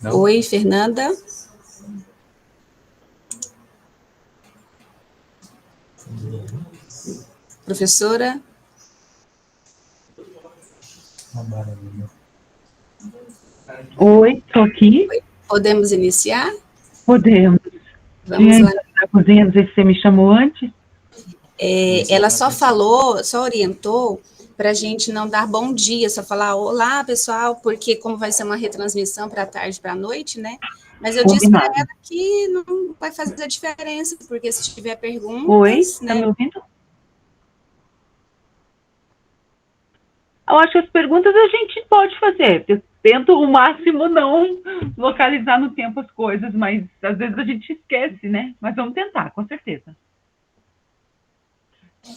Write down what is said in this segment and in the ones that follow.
Não? Oi, Fernanda. Professora? Oi, estou aqui. Oi. Podemos iniciar? Podemos. Vamos lá. Na cozinha, não sei se você me chamou antes. Ela só falou, só orientou para a gente não dar bom dia, só falar olá, pessoal, porque como vai ser uma retransmissão para a tarde, para a noite, né? Mas eu disse para ela que não vai fazer a diferença, porque se tiver perguntas... Oi, né? Tá me ouvindo? Eu acho que as perguntas a gente pode fazer. Eu tento o máximo não localizar no tempo as coisas, mas às vezes a gente esquece, né? Mas vamos tentar, com certeza.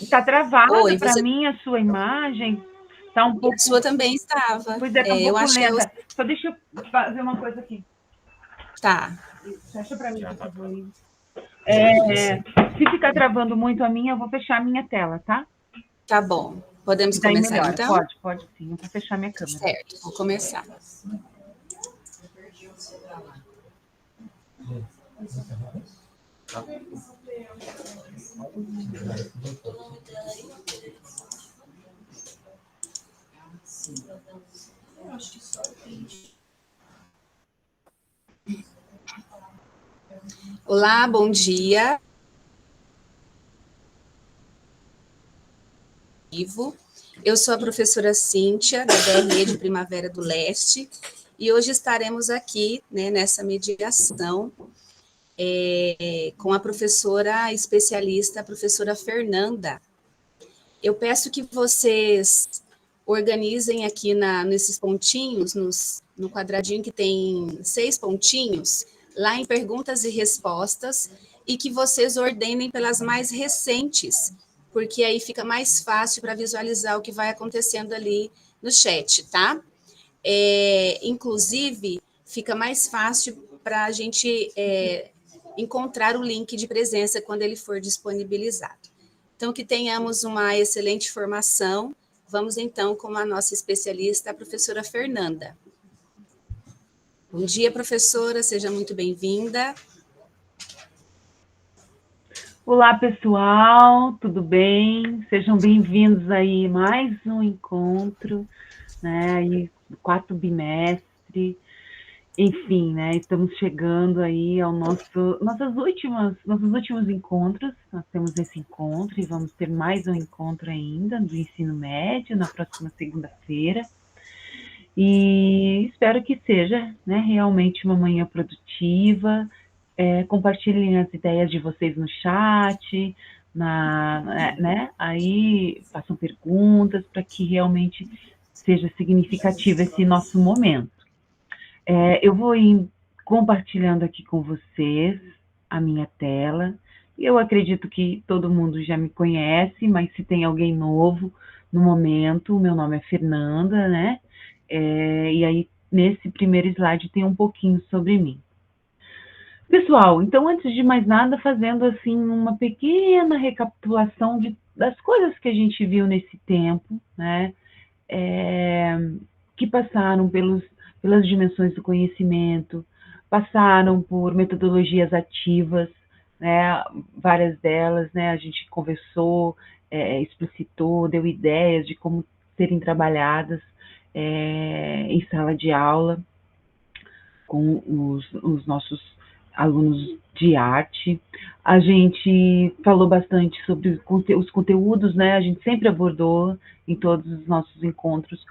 Está travada para mim a sua imagem. Tá um pouco... A sua também estava. Pois é, tá um pouco lenta. Só deixa eu fazer uma coisa aqui. Tá. Fecha para mim, por favor. Se ficar travando muito a minha, eu vou fechar a minha tela, tá? Tá bom. Podemos começar, melhor. então? Pode sim. Eu vou fechar minha câmera. Certo, vou começar. Olá, bom dia. Eu sou a professora Cíntia, da DRE de Primavera do Leste, e hoje estaremos aqui, né, nessa mediação com a professora especialista, a professora Fernanda. Eu peço que vocês organizem aqui nesses pontinhos, no quadradinho que tem 6 pontinhos, lá em perguntas e respostas, e que vocês ordenem pelas mais recentes, porque aí fica mais fácil para visualizar o que vai acontecendo ali no chat, tá? Inclusive, fica mais fácil para a gente encontrar o link de presença quando ele for disponibilizado. Então, que tenhamos uma excelente formação. Vamos, então, com a nossa especialista, a professora Fernanda. Bom dia, professora, seja muito bem-vinda. Olá, pessoal, tudo bem? Sejam bem-vindos aí a mais um encontro, né, aí, do 4º bimestre. Enfim, né, estamos chegando aí ao nossos últimos encontros. Nós temos esse encontro e vamos ter mais um encontro ainda do ensino médio na próxima segunda-feira. E espero que seja, né, realmente uma manhã produtiva. Compartilhem as ideias de vocês no chat, né, aí façam perguntas para que realmente seja significativo esse nosso momento. Eu vou ir compartilhando aqui com vocês a minha tela. Eu acredito que todo mundo já me conhece, mas se tem alguém novo no momento, o meu nome é Fernanda, né? E aí, nesse primeiro slide, tem um pouquinho sobre mim. Pessoal, então, antes de mais nada, fazendo assim uma pequena recapitulação das coisas que a gente viu nesse tempo, né? Que passaram pelas dimensões do conhecimento, passaram por metodologias ativas, né? Várias delas, né? A gente conversou, explicitou, deu ideias de como serem trabalhadas em sala de aula com os nossos alunos de arte. A gente falou bastante sobre os conteúdos, né? A gente sempre abordou em todos os nossos encontros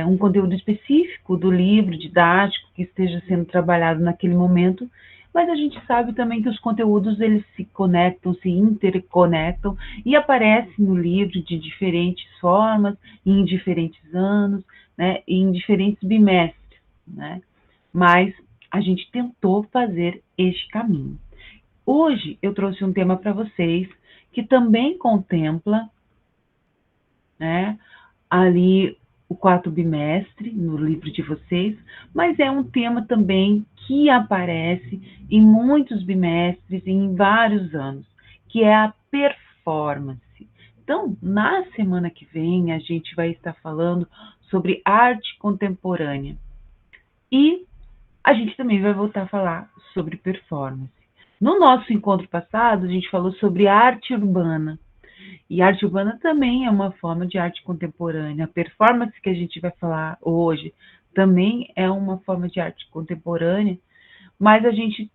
um conteúdo específico do livro didático que esteja sendo trabalhado naquele momento, mas a gente sabe também que os conteúdos eles se conectam, se interconectam e aparecem no livro de diferentes formas, em diferentes anos, né? E em diferentes bimestres, né? Mas a gente tentou fazer este caminho. Hoje eu trouxe um tema para vocês que também contempla, né, ali o 4º bimestre no livro de vocês, mas é um tema também que aparece em muitos bimestres, em vários anos, que é a performance. Então, na semana que vem, a gente vai estar falando sobre arte contemporânea. E a gente também vai voltar a falar sobre performance. No nosso encontro passado, a gente falou sobre arte urbana. E arte urbana também é uma forma de arte contemporânea. A performance que a gente vai falar hoje também é uma forma de arte contemporânea, mas a gente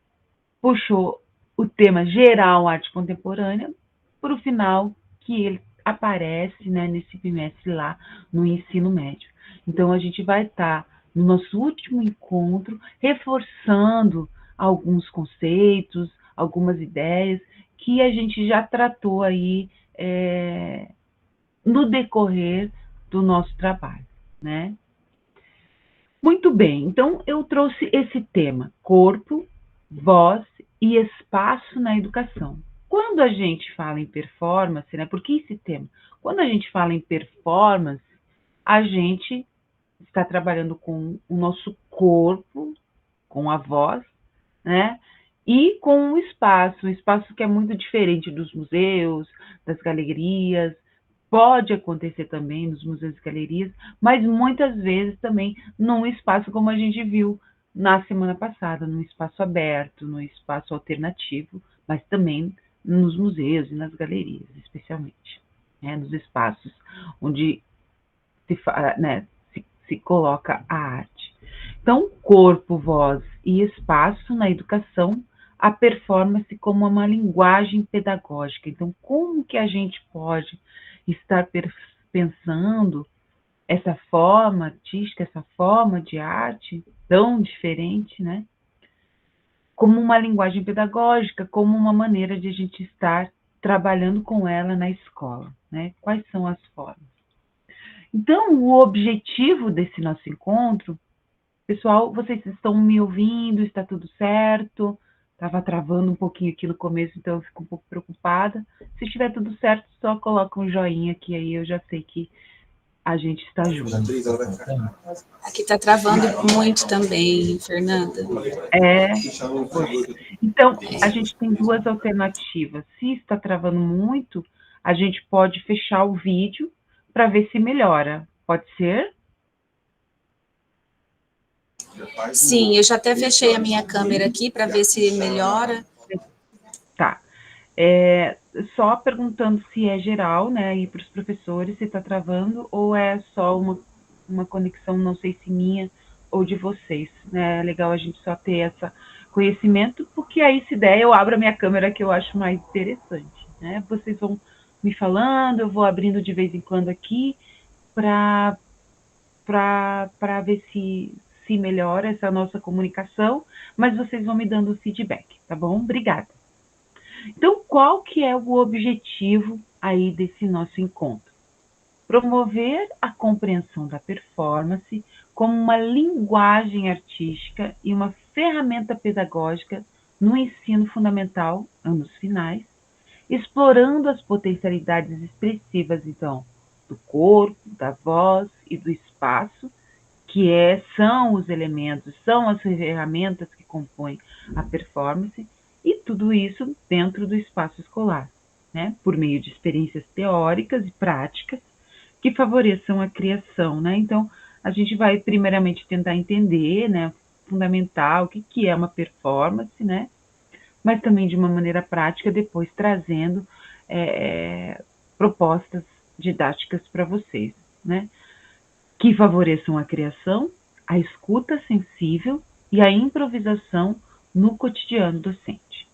puxou o tema geral arte contemporânea para o final, que ele aparece, né, nesse bimestre lá no ensino médio. Então, a gente vai estar no nosso último encontro reforçando alguns conceitos, algumas ideias que a gente já tratou aí no decorrer do nosso trabalho, né? Muito bem, então eu trouxe esse tema, corpo, voz e espaço na educação. Quando a gente fala em performance, né? Por que esse tema? Quando a gente fala em performance, a gente está trabalhando com o nosso corpo, com a voz, né? E com um espaço que é muito diferente dos museus, das galerias, pode acontecer também nos museus e galerias, mas muitas vezes também num espaço como a gente viu na semana passada, num espaço aberto, num espaço alternativo, mas também nos museus e nas galerias, especialmente, né? Nos espaços onde se coloca a arte. Então, corpo, voz e espaço na educação, a performance como uma linguagem pedagógica. Então, como que a gente pode estar pensando essa forma artística, essa forma de arte tão diferente, né? Como uma linguagem pedagógica, como uma maneira de a gente estar trabalhando com ela na escola, né? Quais são as formas? Então, o objetivo desse nosso encontro, pessoal, vocês estão me ouvindo? Está tudo certo? Estava travando um pouquinho aqui no começo, então eu fico um pouco preocupada. Se estiver tudo certo, só coloca um joinha aqui, aí eu já sei que a gente está junto. Aqui está travando muito também, Fernanda. Então, a gente tem duas alternativas. Se está travando muito, a gente pode fechar o vídeo para ver se melhora. Pode ser? Sim, eu já até fechei a minha câmera aqui para ver se melhora. Tá. Só perguntando se é geral, né, e para os professores, se está travando, ou é só uma conexão, não sei se minha ou de vocês, né? É legal a gente só ter esse conhecimento, porque aí, se der, eu abro a minha câmera, que eu acho mais interessante, né? Vocês vão me falando, eu vou abrindo de vez em quando aqui, para ver se melhora essa nossa comunicação, mas vocês vão me dando o feedback, tá bom? Obrigada. Então, qual que é o objetivo aí desse nosso encontro? Promover a compreensão da performance como uma linguagem artística e uma ferramenta pedagógica no ensino fundamental, anos finais, explorando as potencialidades expressivas, então, do corpo, da voz e do espaço, que são os elementos, são as ferramentas que compõem a performance, e tudo isso dentro do espaço escolar, né? Por meio de experiências teóricas e práticas que favoreçam a criação, né? Então, a gente vai primeiramente tentar entender, né, fundamental, o que é uma performance, né? Mas também de uma maneira prática, depois trazendo propostas didáticas para vocês, né? Que favoreçam a criação, a escuta sensível e a improvisação no cotidiano docente.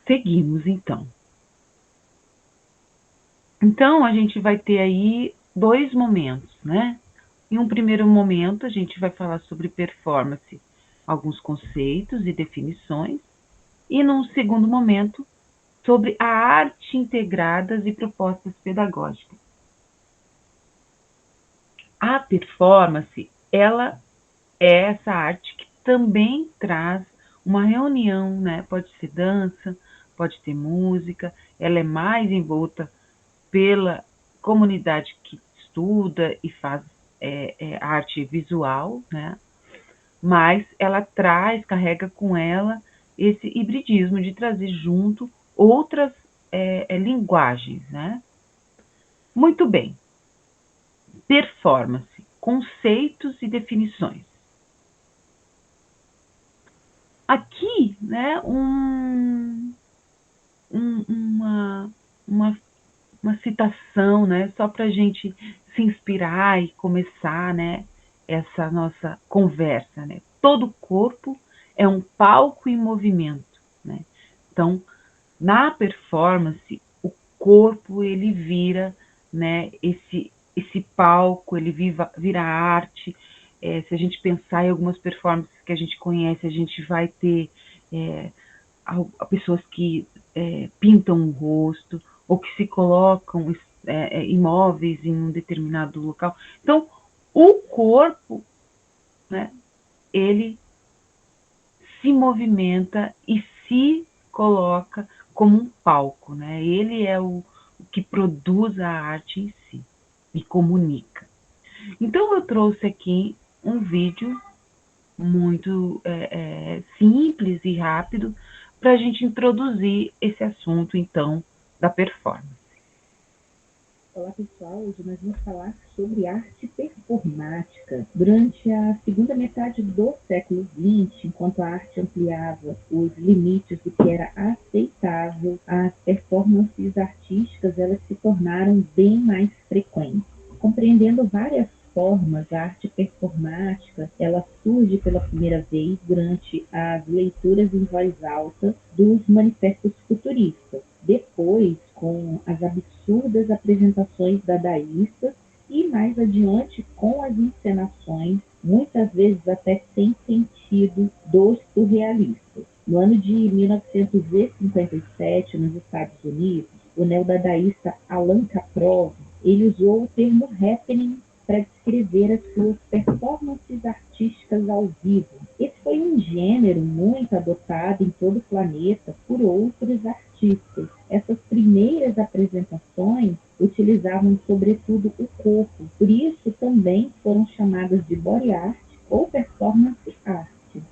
Seguimos, então. Então, a gente vai ter aí dois momentos, né? Em um primeiro momento, a gente vai falar sobre performance, alguns conceitos e definições, e num segundo momento, sobre a arte integradas e propostas pedagógicas. A performance, ela é essa arte que também traz uma reunião, né? Pode ser dança, pode ter música, ela é mais envolta pela comunidade que estuda e faz arte visual, né? Mas ela carrega com ela esse hibridismo de trazer junto outras linguagens, né? Muito bem. Performance. conceitos e definições. Aqui, né, uma citação, né, só para a gente se inspirar e começar, né, essa nossa conversa, né? Todo corpo é um palco em movimento, né? Então, na performance, o corpo ele vira, né, esse palco, ele vira arte. Se a gente pensar em algumas performances que a gente conhece, a gente vai ter pessoas que pintam o rosto ou que se colocam imóveis em um determinado local. Então, o corpo, né, ele se movimenta e se coloca como um palco, né? Ele é o que produz a arte em si e comunica. Então, eu trouxe aqui um vídeo muito simples e rápido para a gente introduzir esse assunto, então, da performance. Olá pessoal, hoje nós vamos falar sobre arte performática. Durante a segunda metade do século XX, enquanto a arte ampliava os limites do que era aceitável, as performances artísticas elas se tornaram bem mais frequentes. Compreendendo várias formas, a arte performática ela surge pela primeira vez durante as leituras em voz alta dos manifestos futuristas. Depois, com as absurdas apresentações dadaístas e mais adiante com as encenações, muitas vezes até sem sentido, dos surrealistas. No ano de 1957, nos Estados Unidos, o neodadaísta Alan Kaprov ele usou o termo happening para descrever as suas performances artísticas ao vivo. Esse foi um gênero muito adotado em todo o planeta por outros artistas. Essas primeiras apresentações utilizavam sobretudo o corpo, por isso também foram chamadas de body art ou performance art.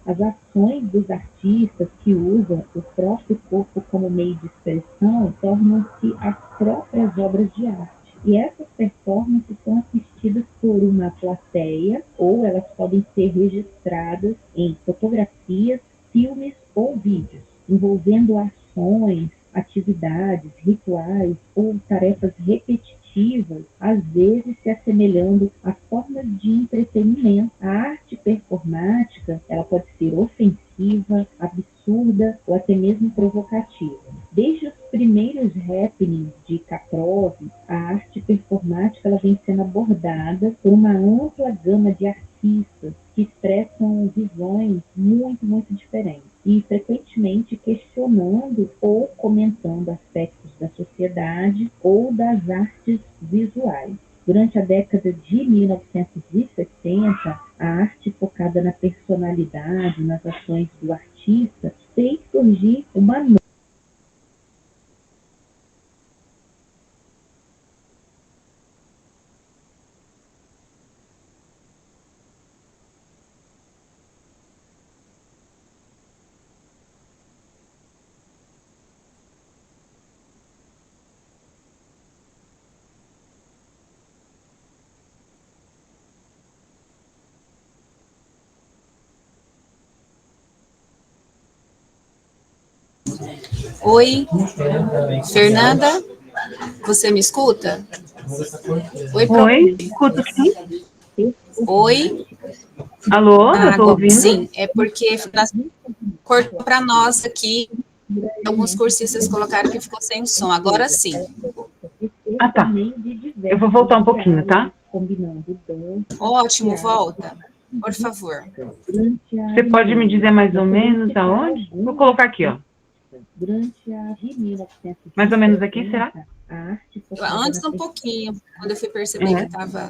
As ações dos artistas que usam o próprio corpo como meio de expressão tornam-se as próprias obras de arte. E essas performances são assistidas por uma plateia ou elas podem ser registradas em fotografias, filmes ou vídeos, envolvendo ações, atividades, rituais ou tarefas repetitivas, às vezes se assemelhando a formas de entretenimento. A arte performática ela pode ser ofensiva, absurda ou até mesmo provocativa. Desde os primeiros happenings de Kaprov, a arte performática ela vem sendo abordada por uma ampla gama de artistas que expressam visões muito diferentes e frequentemente questionando ou comentando aspectos da sociedade ou das artes visuais. Durante a década de 1960, a arte focada na personalidade, nas ações do artista, fez surgir uma Oi, Fernanda, você me escuta? Oi, escuto sim. Oi? Alô, eu estou ouvindo? Sim, é porque cortou para nós aqui, alguns cursistas colocaram que ficou sem som, agora sim. Ah, tá. Eu vou voltar um pouquinho, tá? Ótimo, volta, por favor. Você pode me dizer mais ou menos aonde? Vou colocar aqui, ó. Durante a de 1960, mais ou menos aqui, será? Antes um pouquinho, quando eu fui perceber que estava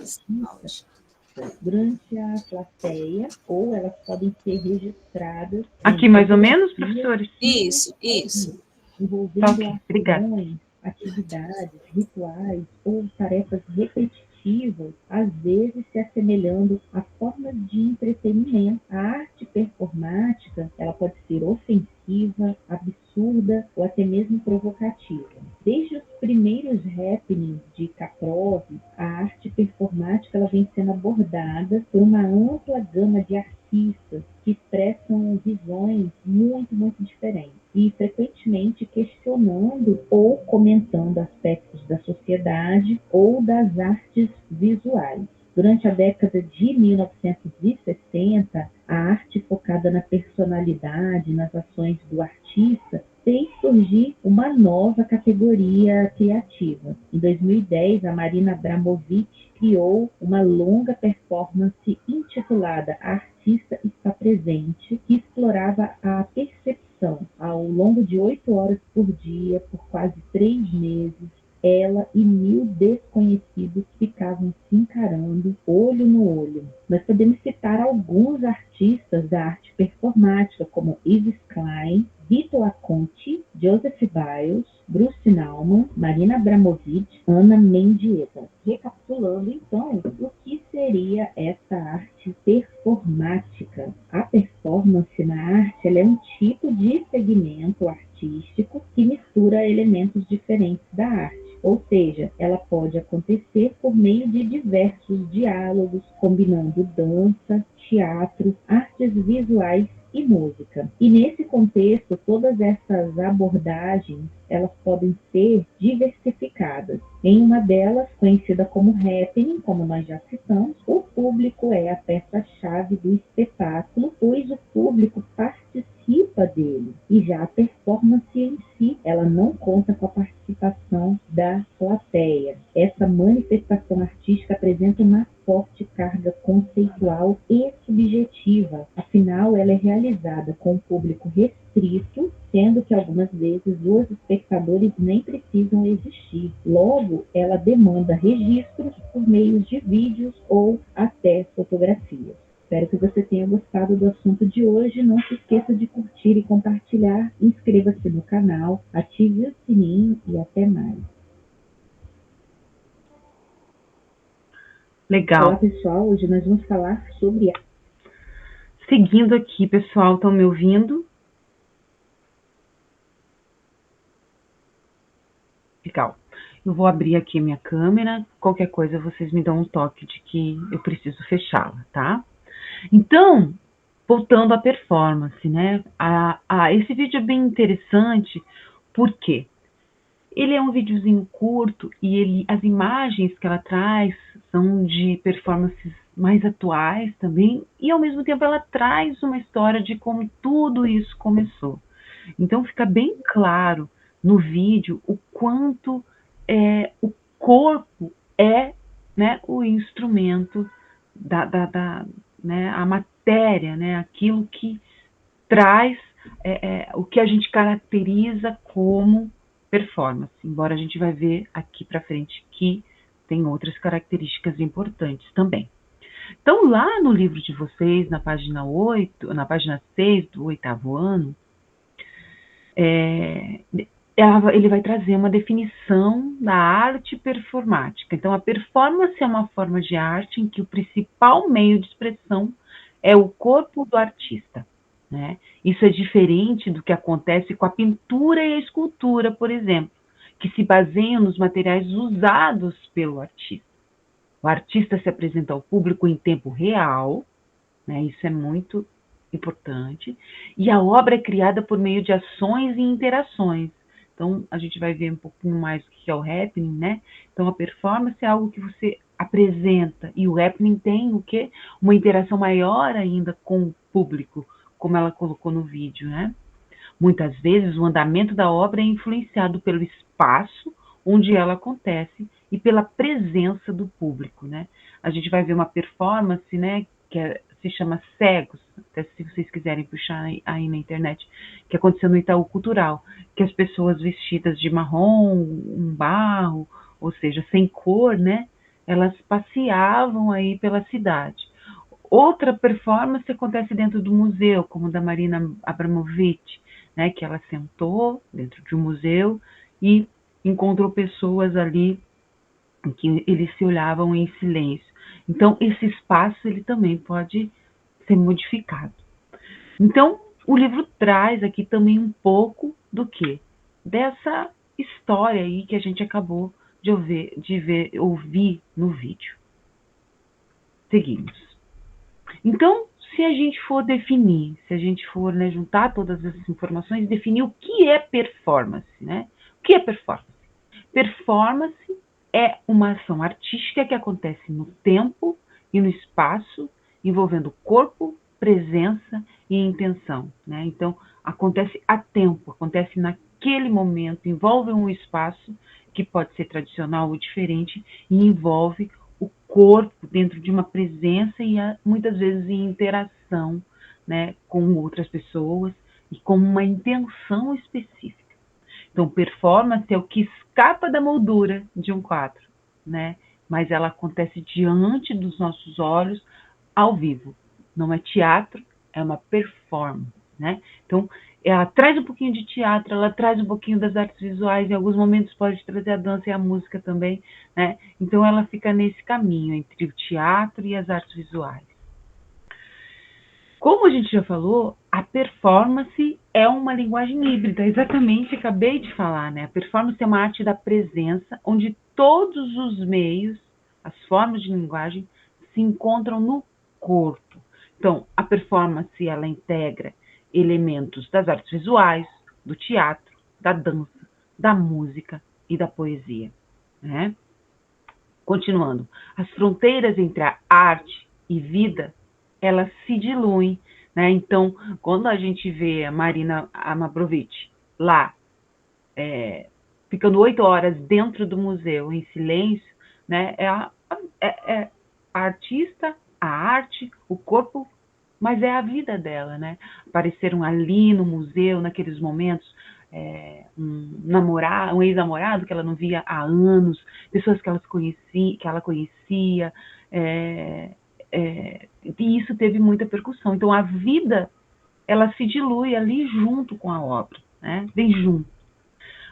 durante a plateia, ou elas podem ser registradas. Aqui mais ou menos, professores? Isso. Envolvendo ações, atividades, rituais ou tarefas repetitivas, criativas, às vezes se assemelhando a formas de entretenimento. A arte performática, ela pode ser ofensiva, absurda ou até mesmo provocativa. Desde os primeiros happenings de Caprov, a arte performática ela vem sendo abordada por uma ampla gama de artistas que expressam visões muito diferentes e frequentemente questionando ou comentando aspectos da sociedade ou das artes visuais. Durante a década de 1960, a arte focada na personalidade, nas ações do artista, fez surgir uma nova categoria criativa. Em 2010, a Marina Abramović criou uma longa performance intitulada A Artista Está Presente, que explorava a percepção ao longo de 8 horas por dia, por quase 3 meses. Ela e 1000 desconhecidos ficavam se encarando olho no olho. Nós podemos citar alguns artistas da arte performática, como Yves Klein, Vito Acconci, Joseph Biles, Bruce Nauman, Marina Abramović, Ana Mendieta. Recapitulando, então, o que seria essa arte performática? A performance na arte ela é um tipo de segmento artístico que mistura elementos diferentes da arte. Ou seja, ela pode acontecer por meio de diversos diálogos, combinando dança, teatro, artes visuais e música. E nesse contexto, todas essas abordagens, elas podem ser diversificadas. Em uma delas, conhecida como happening, como nós já citamos, o público é a peça-chave do espetáculo, pois o público participa dele. E já a performance em si, ela não conta com a participação da plateia. Essa manifestação artística apresenta uma forte carga conceitual e subjetiva. Afinal, ela é realizada com um público restrito, sendo que algumas vezes os espectadores nem precisam existir. Logo, ela demanda registros por meio de vídeos ou até fotografias. Espero que você tenha gostado do assunto de hoje. Não se esqueça de curtir e compartilhar. Inscreva-se no canal, ative o sininho e até mais. Legal. Olá, pessoal. Hoje nós vamos falar sobre... Seguindo aqui, pessoal, estão me ouvindo? Legal. Eu vou abrir aqui minha câmera. Qualquer coisa, vocês me dão um toque de que eu preciso fechá-la, tá? Então, voltando à performance, né? Esse vídeo é bem interessante, porque ele é um videozinho curto e as imagens que ela traz são de performances mais atuais também, e ao mesmo tempo ela traz uma história de como tudo isso começou. Então fica bem claro no vídeo o quanto o corpo é, né, o instrumento né, a matéria, né, aquilo que traz o que a gente caracteriza como performance, embora a gente vai ver aqui para frente que tem outras características importantes também. Então, lá no livro de vocês, na página 8, na página 6 do 8º ano, ele vai trazer uma definição da arte performática. Então, a performance é uma forma de arte em que o principal meio de expressão é o corpo do artista, né? Isso é diferente do que acontece com a pintura e a escultura, por exemplo, que se baseiam nos materiais usados pelo artista. O artista se apresenta ao público em tempo real, né? Isso é muito importante, e a obra é criada por meio de ações e interações. Então, a gente vai ver um pouquinho mais o que é o happening, né? Então, a performance é algo que você apresenta, e o happening tem o quê? Uma interação maior ainda com o público, como ela colocou no vídeo, né? Muitas vezes, o andamento da obra é influenciado pelo espaço onde ela acontece e pela presença do público, né? A gente vai ver uma performance, né, que se chama Cegos, até se vocês quiserem puxar aí na internet, que aconteceu no Itaú Cultural, que as pessoas vestidas de marrom, um barro, ou seja, sem cor, né, elas passeavam aí pela cidade. Outra performance acontece dentro do museu, como da Marina Abramović, né, que ela sentou dentro de um museu e encontrou pessoas ali em que eles se olhavam em silêncio. Então, esse espaço ele também pode ser modificado. Então, o livro traz aqui também um pouco do quê? Dessa história aí que a gente acabou de ouvir no vídeo. Seguimos. Então, se a gente for definir, se a gente for, né, juntar todas essas informações, definir o que é performance, né? O que é performance? Performance é uma ação artística que acontece no tempo e no espaço, envolvendo corpo, presença e intenção, né? Então, acontece a tempo, acontece naquele momento, envolve um espaço que pode ser tradicional ou diferente e envolve o corpo dentro de uma presença e muitas vezes em interação, né, com outras pessoas e com uma intenção específica. Então, performance é o que escapa da moldura de um quadro, né? Mas ela acontece diante dos nossos olhos, ao vivo. Não é teatro, é uma performance, né? Então, ela traz um pouquinho de teatro, ela traz um pouquinho das artes visuais, em alguns momentos pode trazer a dança e a música também, né? Então, ela fica nesse caminho entre o teatro e as artes visuais. Como a gente já falou, a performance é uma linguagem híbrida, exatamente, acabei de falar, né? A performance é uma arte da presença, onde todos os meios, as formas de linguagem, se encontram no corpo. Então, a performance, ela integra elementos das artes visuais, do teatro, da dança, da música e da poesia, né? Continuando, as fronteiras entre a arte e vida, elas se diluem, né? Então, quando a gente vê a Marina Abramović lá, ficando 8 horas dentro do museu em silêncio, né? É a artista, a arte, o corpo, mas é a vida dela, né? Apareceram ali no museu, naqueles momentos, um ex-namorado que ela não via há anos, pessoas que ela conhecia, e isso teve muita percussão. Então, a vida, ela se dilui ali junto com a obra, né? Vem junto.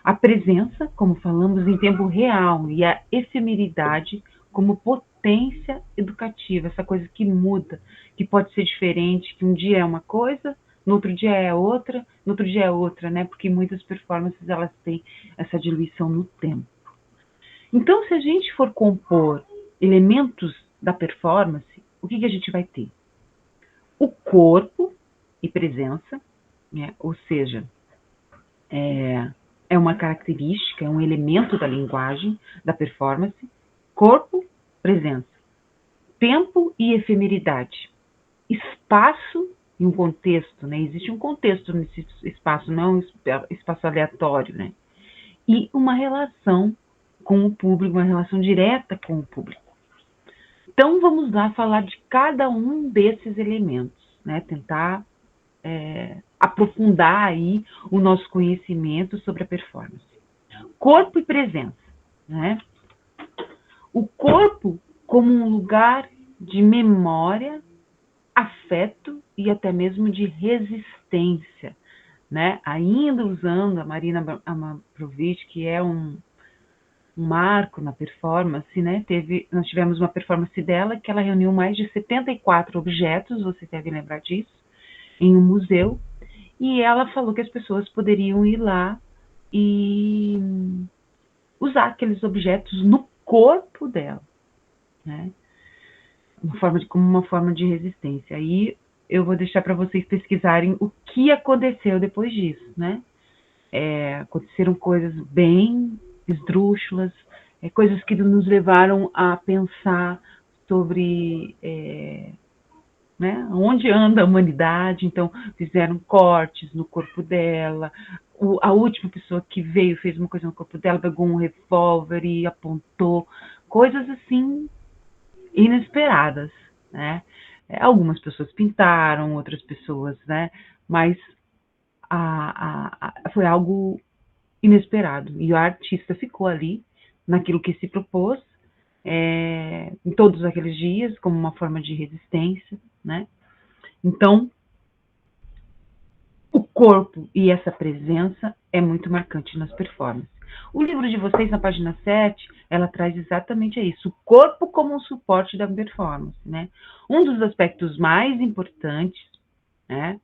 A presença, como falamos, em tempo real, e a efemeridade como potência educativa, essa coisa que muda, que pode ser diferente, que um dia é uma coisa, no outro dia é outra, no outro dia é outra, né? Porque muitas performances, elas têm essa diluição no tempo. Então, se a gente for compor elementos da performance, o que a gente vai ter? O corpo e presença, né? Ou seja, é uma característica, é um elemento da linguagem, da performance. Corpo, presença. Tempo e efemeridade. Espaço e um contexto, né? Existe um contexto nesse espaço, não é um espaço aleatório, né? E uma relação com o público, uma relação direta com o público. Então, vamos lá falar de cada um desses elementos, né? Tentar aprofundar aí o nosso conhecimento sobre a performance. Corpo e presença, né? O corpo como um lugar de memória, afeto e até mesmo de resistência, né? Ainda usando a Marina Abramović, que é um marco na performance, né? Nós tivemos uma performance dela que ela reuniu mais de 74 objetos, você deve lembrar disso, em um museu, e ela falou que as pessoas poderiam ir lá e usar aqueles objetos no corpo dela, né? Como uma forma de resistência. Aí eu vou deixar para vocês pesquisarem o que aconteceu depois disso, né? Aconteceram coisas bem esdrúxulas, coisas que nos levaram a pensar sobre né, onde anda a humanidade. Então, fizeram cortes no corpo dela. A última pessoa que veio fez uma coisa no corpo dela, pegou um revólver e apontou. Coisas assim inesperadas, né? Algumas pessoas pintaram, outras pessoas, né? Mas foi algo inesperado. E o artista ficou ali, naquilo que se propôs, em todos aqueles dias, como uma forma de resistência, né? Então, o corpo e essa presença é muito marcante nas performances. O livro de vocês, na página 7, ela traz exatamente isso, o corpo como um suporte da performance, né? Um dos aspectos mais importantes, né,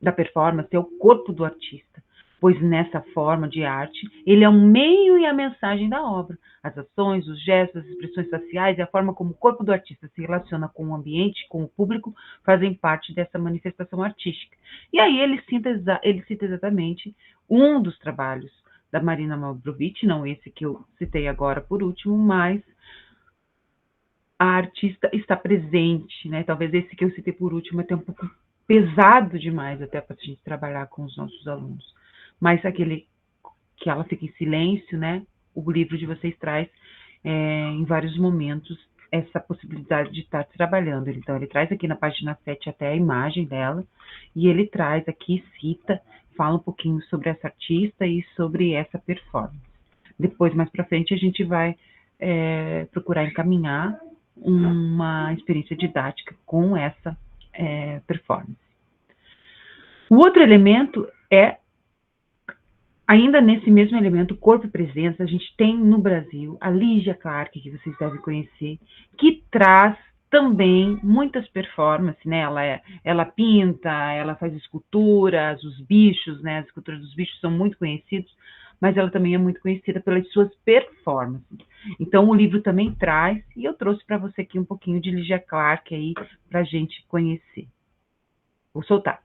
da performance é o corpo do artista, pois nessa forma de arte, ele é o meio e a mensagem da obra. As ações, os gestos, as expressões faciais e a forma como o corpo do artista se relaciona com o ambiente, com o público, fazem parte dessa manifestação artística. E aí ele cita exatamente um dos trabalhos da Marina Mavrovic, não esse que eu citei agora por último, mas a artista está presente, né? Talvez esse que eu citei por último é até um pouco pesado demais até para a gente trabalhar com os nossos alunos. Mas aquele que ela fica em silêncio, né? O livro de vocês traz em vários momentos essa possibilidade de estar trabalhando. Então, ele traz aqui na página 7 até a imagem dela, e ele traz aqui, cita, fala um pouquinho sobre essa artista e sobre essa performance. Depois, mais para frente, a gente vai procurar encaminhar uma experiência didática com essa performance. O outro elemento é, ainda nesse mesmo elemento, corpo e presença, a gente tem no Brasil a Lígia Clark, que vocês devem conhecer, que traz também muitas performances, né? Ela pinta, ela faz esculturas, os bichos, né? As esculturas dos bichos são muito conhecidos, mas ela também é muito conhecida pelas suas performances. Então, o livro também traz, e eu trouxe para você aqui um pouquinho de Lígia Clark aí, para a gente conhecer. Vou soltar.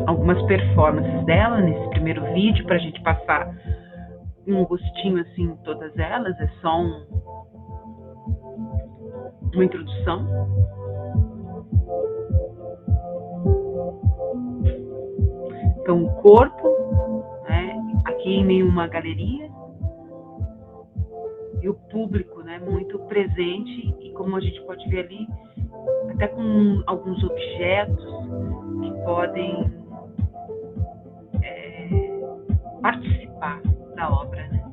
Algumas performances dela nesse primeiro vídeo, para a gente passar um gostinho assim em todas elas, é só uma introdução. Então, o corpo, né, aqui em meio a uma galeria, e o público, né, muito presente, e como a gente pode ver ali, até com alguns objetos que podem participar da obra, né?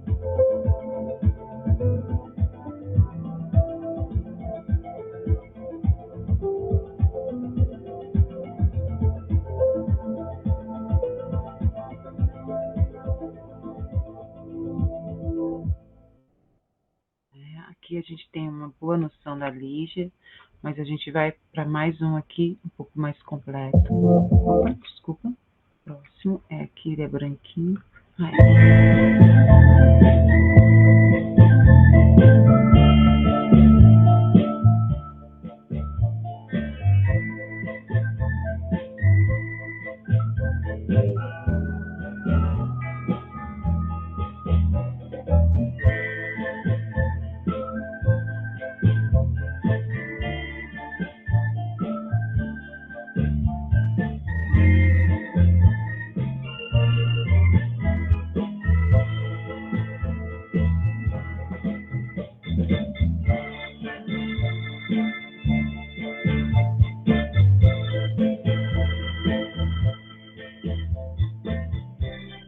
Aqui a gente tem uma boa noção da Lígia, mas a gente vai para mais um aqui, um pouco mais completo. Opa, desculpa. Próximo é aqui, ele é branquinho.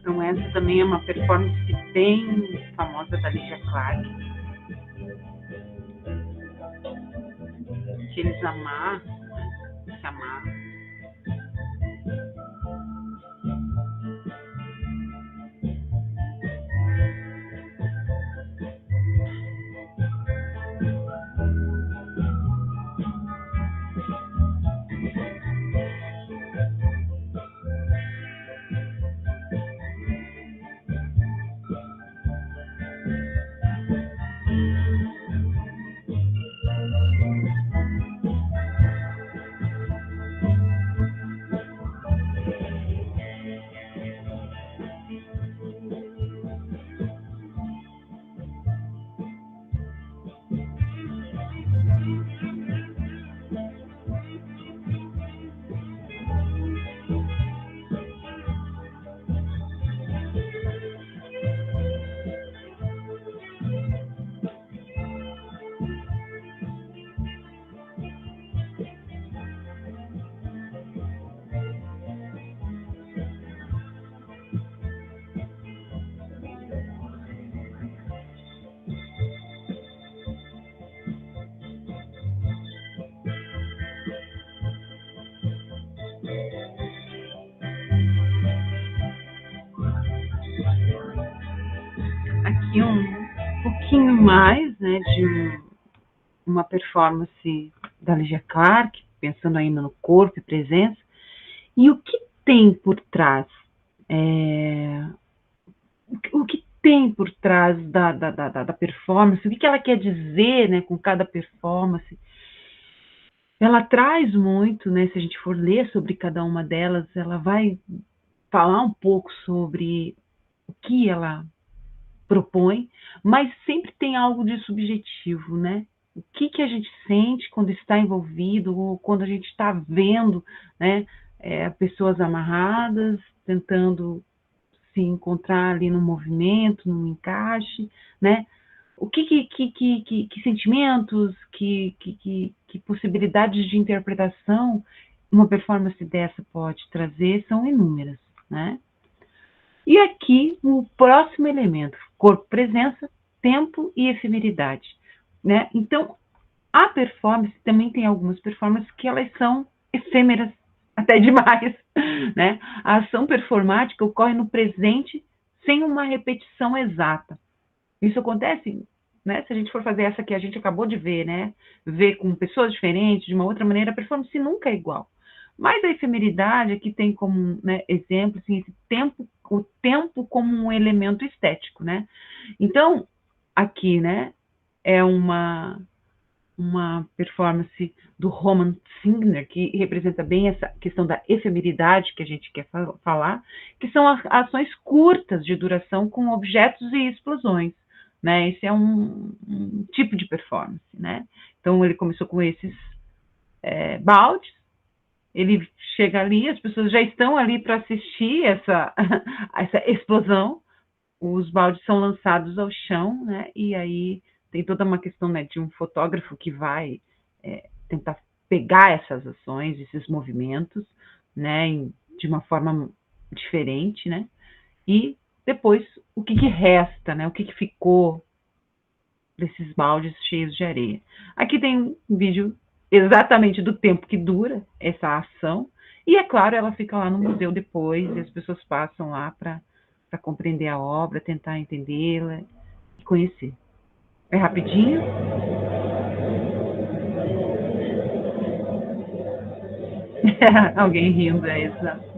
Então, essa também é uma performance bem famosa da Lígia Clark, que eles amarram, né? Se amarram. aqui um pouquinho mais, né, de uma performance da Lígia Clark, pensando ainda no corpo e presença, e o que tem por trás, o que tem por trás da performance, o que ela quer dizer, né, com cada performance. Ela traz muito, né, se a gente for ler sobre cada uma delas, ela vai falar um pouco sobre o que ela propõe, mas sempre tem algo de subjetivo, né? O que a gente sente quando está envolvido, ou quando a gente está vendo, né, pessoas amarradas, tentando se encontrar ali no movimento, no encaixe, né? O que sentimentos, que possibilidades de interpretação uma performance dessa pode trazer são inúmeras, né? E aqui o próximo elemento, corpo, presença, tempo e efemeridade, né? Então, a performance também tem algumas performances que elas são efêmeras até demais, né? A ação performática ocorre no presente sem uma repetição exata. Isso acontece, né? Se a gente for fazer essa que a gente acabou de ver, né? Ver com pessoas diferentes, de uma outra maneira, a performance nunca é igual. Mas a efemeridade aqui tem como, né, exemplo, assim, esse tempo, o tempo como um elemento estético, né? Então, aqui, né, é uma performance do Roman Singer, que representa bem essa questão da efemeridade que a gente quer falar, que são ações curtas de duração com objetos e explosões, né? Esse é um tipo de performance, né? Então, ele começou com esses baldes, ele chega ali, as pessoas já estão ali para assistir essa explosão, os baldes são lançados ao chão, né? E aí tem toda uma questão, né, de um fotógrafo que vai tentar pegar essas ações, esses movimentos, né, de uma forma diferente, né? E depois o que resta, né? O que ficou desses baldes cheios de areia. Aqui tem um vídeo exatamente do tempo que dura essa ação, e é claro, ela fica lá no museu depois, e as pessoas passam lá para compreender a obra, tentar entendê-la e conhecer. É rapidinho. Alguém rindo, é exato.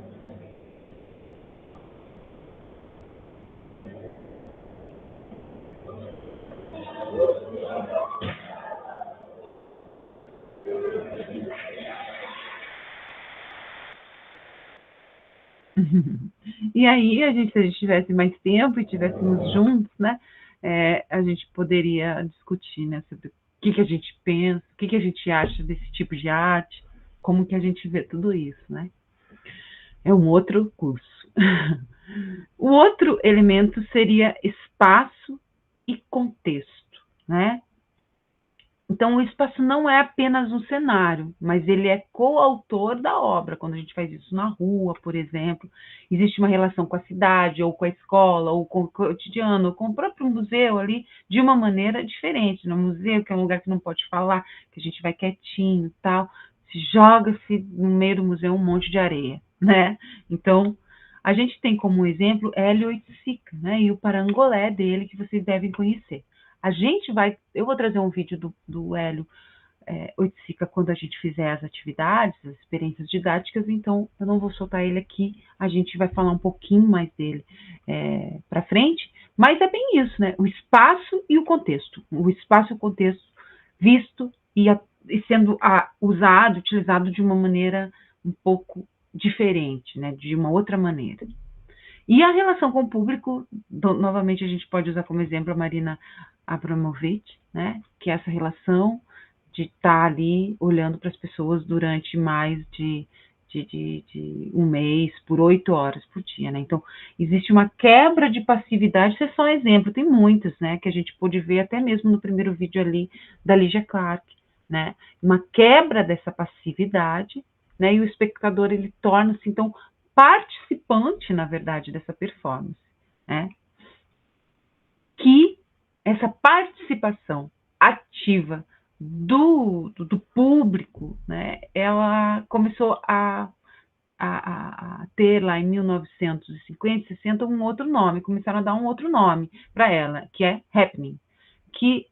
E aí, se a gente tivesse mais tempo e estivéssemos juntos, né, a gente poderia discutir, né, sobre o que a gente pensa, o que a gente acha desse tipo de arte, como que a gente vê tudo isso, né? É um outro curso. O outro elemento seria espaço e contexto, né? Então, o espaço não é apenas um cenário, mas ele é coautor da obra. Quando a gente faz isso na rua, por exemplo, existe uma relação com a cidade, ou com a escola, ou com o cotidiano, ou com o próprio museu ali, de uma maneira diferente. No museu, que é um lugar que não pode falar, que a gente vai quietinho, tal, se joga-se no meio do museu um monte de areia, né? Então, a gente tem como exemplo Hélio Oiticica, né? E o parangolé dele, que vocês devem conhecer. Eu vou trazer um vídeo do Hélio Oiticica quando a gente fizer as atividades, as experiências didáticas, então eu não vou soltar ele aqui, a gente vai falar um pouquinho mais dele para frente, mas é bem isso, né? O espaço e o contexto. O espaço e o contexto visto e sendo usado, utilizado de uma maneira um pouco diferente, né? De uma outra maneira. E a relação com o público, novamente a gente pode usar como exemplo a Marina Abramovic, né? Que é essa relação de estar ali olhando para as pessoas durante mais de um mês, por 8 horas por dia, né? Então, existe uma quebra de passividade, isso é só um exemplo, tem muitas, né? Que a gente pôde ver até mesmo no primeiro vídeo ali da Lígia Clark, né? Uma quebra dessa passividade, né? E o espectador, ele torna-se, então, participante, na verdade, dessa performance, né? Que essa participação ativa do público, né, ela começou a a ter lá em 1950, 60, um outro nome, começaram a dar um outro nome para ela, que é happening, que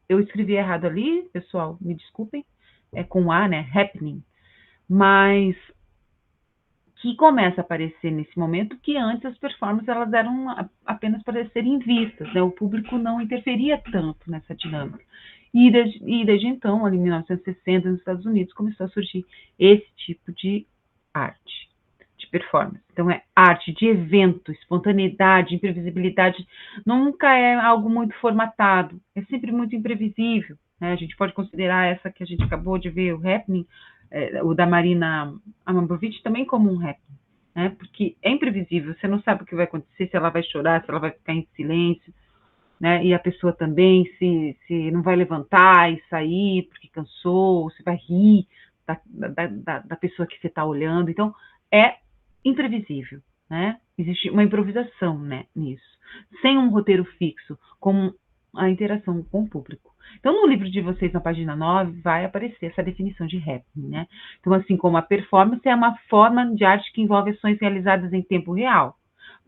eu escrevi errado ali, pessoal, me desculpem, é com A, né, happening, mas que começa a aparecer nesse momento, que antes as performances elas eram apenas para serem vistas, né? O público não interferia tanto nessa dinâmica. E desde então, ali em 1960, nos Estados Unidos, começou a surgir esse tipo de arte, de performance. Então, é arte de evento, espontaneidade, imprevisibilidade, nunca é algo muito formatado, é sempre muito imprevisível, né? A gente pode considerar essa que a gente acabou de ver, o happening, o da Marina Abramović, também como um happening, né? Porque é imprevisível, você não sabe o que vai acontecer, se ela vai chorar, se ela vai ficar em silêncio, né? E a pessoa também, se não vai levantar e sair porque cansou, se vai rir da pessoa que você está olhando. Então, é imprevisível, né? Existe uma improvisação, né, nisso, sem um roteiro fixo, com a interação com o público. Então, no livro de vocês, na página 9, vai aparecer essa definição de happening, né? Então, assim como a performance é uma forma de arte que envolve ações realizadas em tempo real.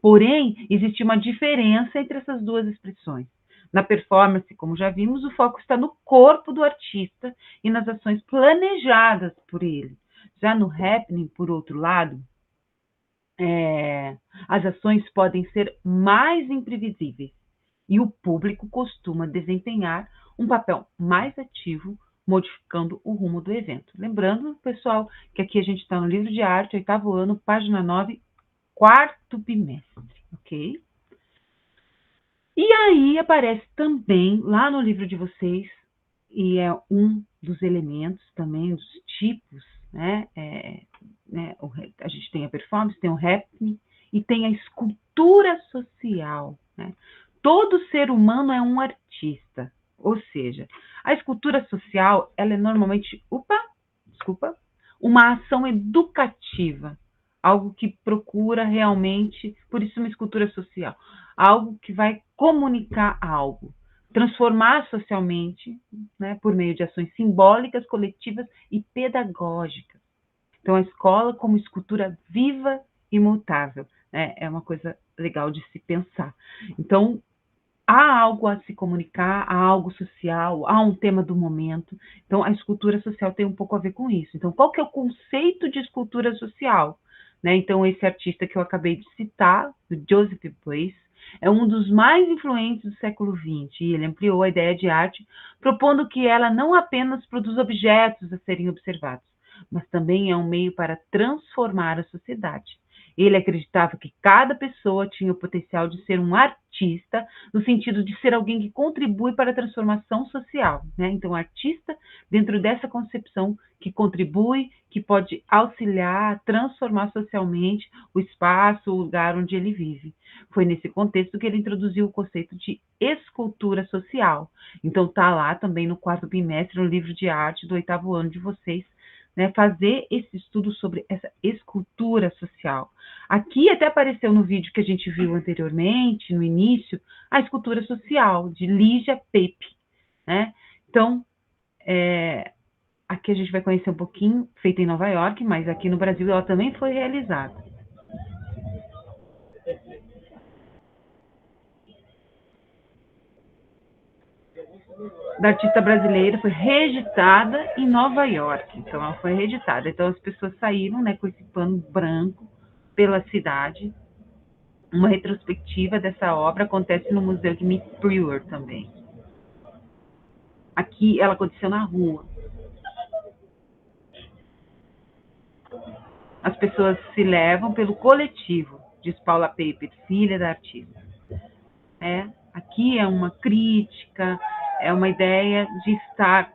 Porém, existe uma diferença entre essas duas expressões. Na performance, como já vimos, o foco está no corpo do artista e nas ações planejadas por ele. Já no happening, por outro lado, as ações podem ser mais imprevisíveis e o público costuma desempenhar um papel mais ativo, modificando o rumo do evento. Lembrando, pessoal, que aqui a gente está no livro de arte, 8º ano, página 9, 4º bimestre, ok? E aí aparece também, lá no livro de vocês, e é um dos elementos também, dos tipos, né? A gente tem a performance, tem o happening e tem a escultura social, né? Todo ser humano é um artista, ou seja, a escultura social, ela é normalmente, uma ação educativa, algo que procura realmente, por isso uma escultura social, algo que vai comunicar algo, transformar socialmente, né, por meio de ações simbólicas, coletivas e pedagógicas. Então, a escola como escultura viva e mutável, né, é uma coisa legal de se pensar. Então, há algo a se comunicar, há algo social, há um tema do momento. Então, a escultura social tem um pouco a ver com isso. Então, qual que é o conceito de escultura social? Né? Então, esse artista que eu acabei de citar, o Joseph Beuys, é um dos mais influentes do século XX, e ele ampliou a ideia de arte, propondo que ela não apenas produz objetos a serem observados, mas também é um meio para transformar a sociedade. Ele acreditava que cada pessoa tinha o potencial de ser um artista, no sentido de ser alguém que contribui para a transformação social, né? Então, artista, dentro dessa concepção, que contribui, que pode auxiliar, transformar socialmente o espaço, o lugar onde ele vive. Foi nesse contexto que ele introduziu o conceito de escultura social. Então, está lá também no 4º bimestre, no livro de arte do 8º ano de vocês, né, fazer esse estudo sobre essa escultura social. Aqui até apareceu no vídeo que a gente viu anteriormente, no início, a escultura social, de Ligia Pepe, né? Então, aqui a gente vai conhecer um pouquinho, feita em Nova York, mas aqui no Brasil ela também foi realizada. Da artista brasileira foi reeditada em Nova York. Então, ela foi reeditada. Então, as pessoas saíram, né, com esse pano branco pela cidade. Uma retrospectiva dessa obra acontece no Museu de Miss Brewer também. Aqui, ela aconteceu na rua. As pessoas se levam pelo coletivo, diz Paula Paper, filha da artista. Aqui é uma crítica, é uma ideia de estar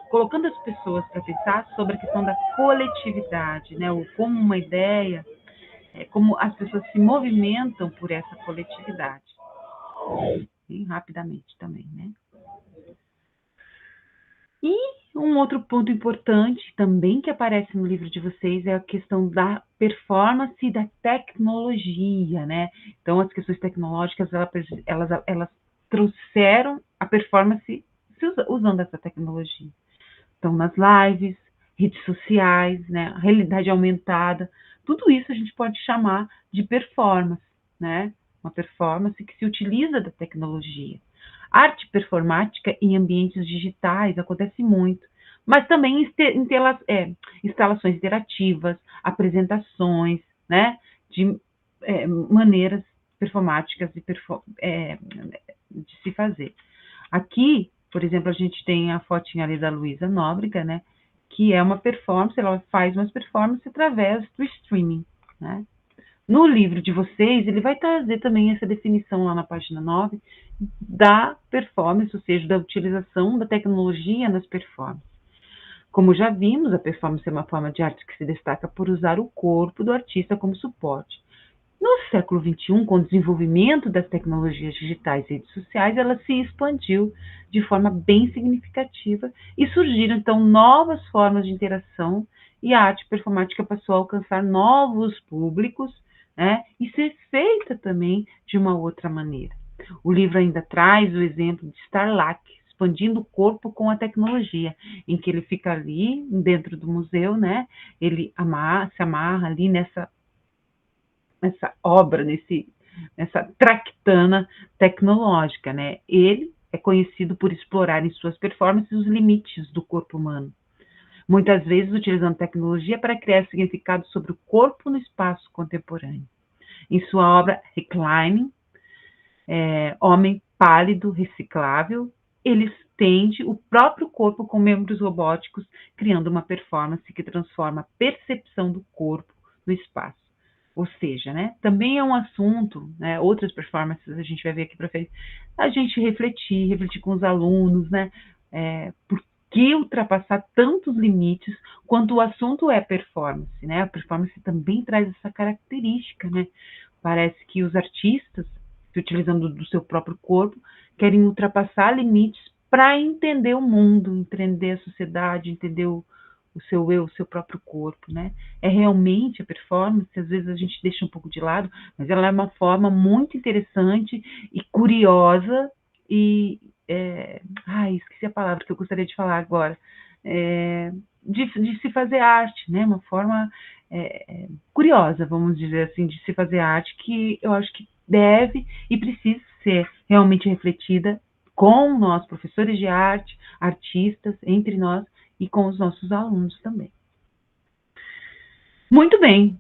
colocando as pessoas para pensar sobre a questão da coletividade, né? Ou como uma ideia, como as pessoas se movimentam por essa coletividade. Bem rapidamente também, né? E um outro ponto importante também que aparece no livro de vocês é a questão da performance e da tecnologia, né? Então, as questões tecnológicas, elas trouxeram a performance usando essa tecnologia. Então, nas lives, redes sociais, né, realidade aumentada, tudo isso a gente pode chamar de performance, né? Uma performance que se utiliza da tecnologia. Arte performática em ambientes digitais acontece muito, mas também instalações interativas, apresentações, né, de maneiras performáticas de se fazer. Aqui, por exemplo, a gente tem a fotinha ali da Luísa Nóbrega, né, que é uma performance, ela faz umas performances através do streaming, né. No livro de vocês, ele vai trazer também essa definição lá na página 9 da performance, ou seja, da utilização da tecnologia nas performances. Como já vimos, a performance é uma forma de arte que se destaca por usar o corpo do artista como suporte. No século XXI, com o desenvolvimento das tecnologias digitais e redes sociais, ela se expandiu de forma bem significativa e surgiram, então, novas formas de interação e a arte performática passou a alcançar novos públicos, né, e ser feita também de uma outra maneira. O livro ainda traz o exemplo de Starlac, expandindo o corpo com a tecnologia, em que ele fica ali dentro do museu, né? Ele se amarra ali nessa obra, nessa tractana tecnológica, né? Ele é conhecido por explorar em suas performances os limites do corpo humano, muitas vezes utilizando tecnologia para criar significado sobre o corpo no espaço contemporâneo. Em sua obra Reclining, Homem Pálido Reciclável, ele estende o próprio corpo com membros robóticos, criando uma performance que transforma a percepção do corpo no espaço. Ou seja, né, também é um assunto, né, outras performances a gente vai ver aqui para frente, a gente refletir com os alunos, né, por que ultrapassar tantos limites quando o assunto é performance, né? A performance também traz essa característica, né? Parece que os artistas, se utilizando do seu próprio corpo, querem ultrapassar limites para entender o mundo, entender a sociedade, entender o seu eu, o seu próprio corpo, né? É realmente a performance, às vezes a gente deixa um pouco de lado, mas ela é uma forma muito interessante e curiosa e esqueci a palavra que eu gostaria de falar agora, de se fazer arte, né? Uma forma curiosa, vamos dizer assim, de se fazer arte, que eu acho que deve e precisa ser realmente refletida com nós, professores de arte, artistas, entre nós, e com os nossos alunos também. Muito bem,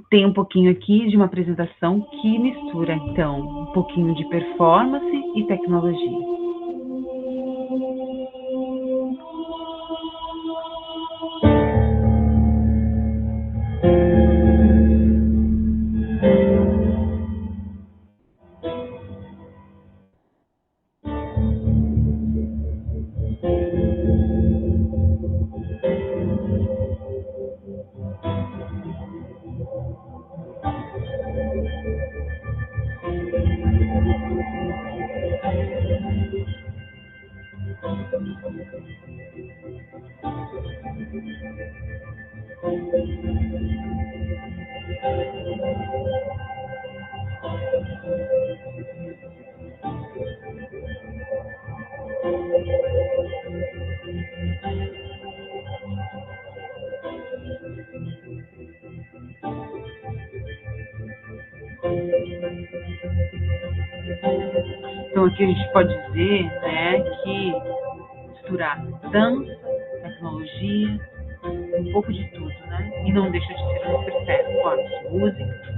tem um pouquinho aqui de uma apresentação que mistura, então, um pouquinho de performance e tecnologia. Então, aqui a gente pode dizer, né, que misturar dança, tecnologia, um pouco de tudo, né? E não deixa de ser uma performance, música.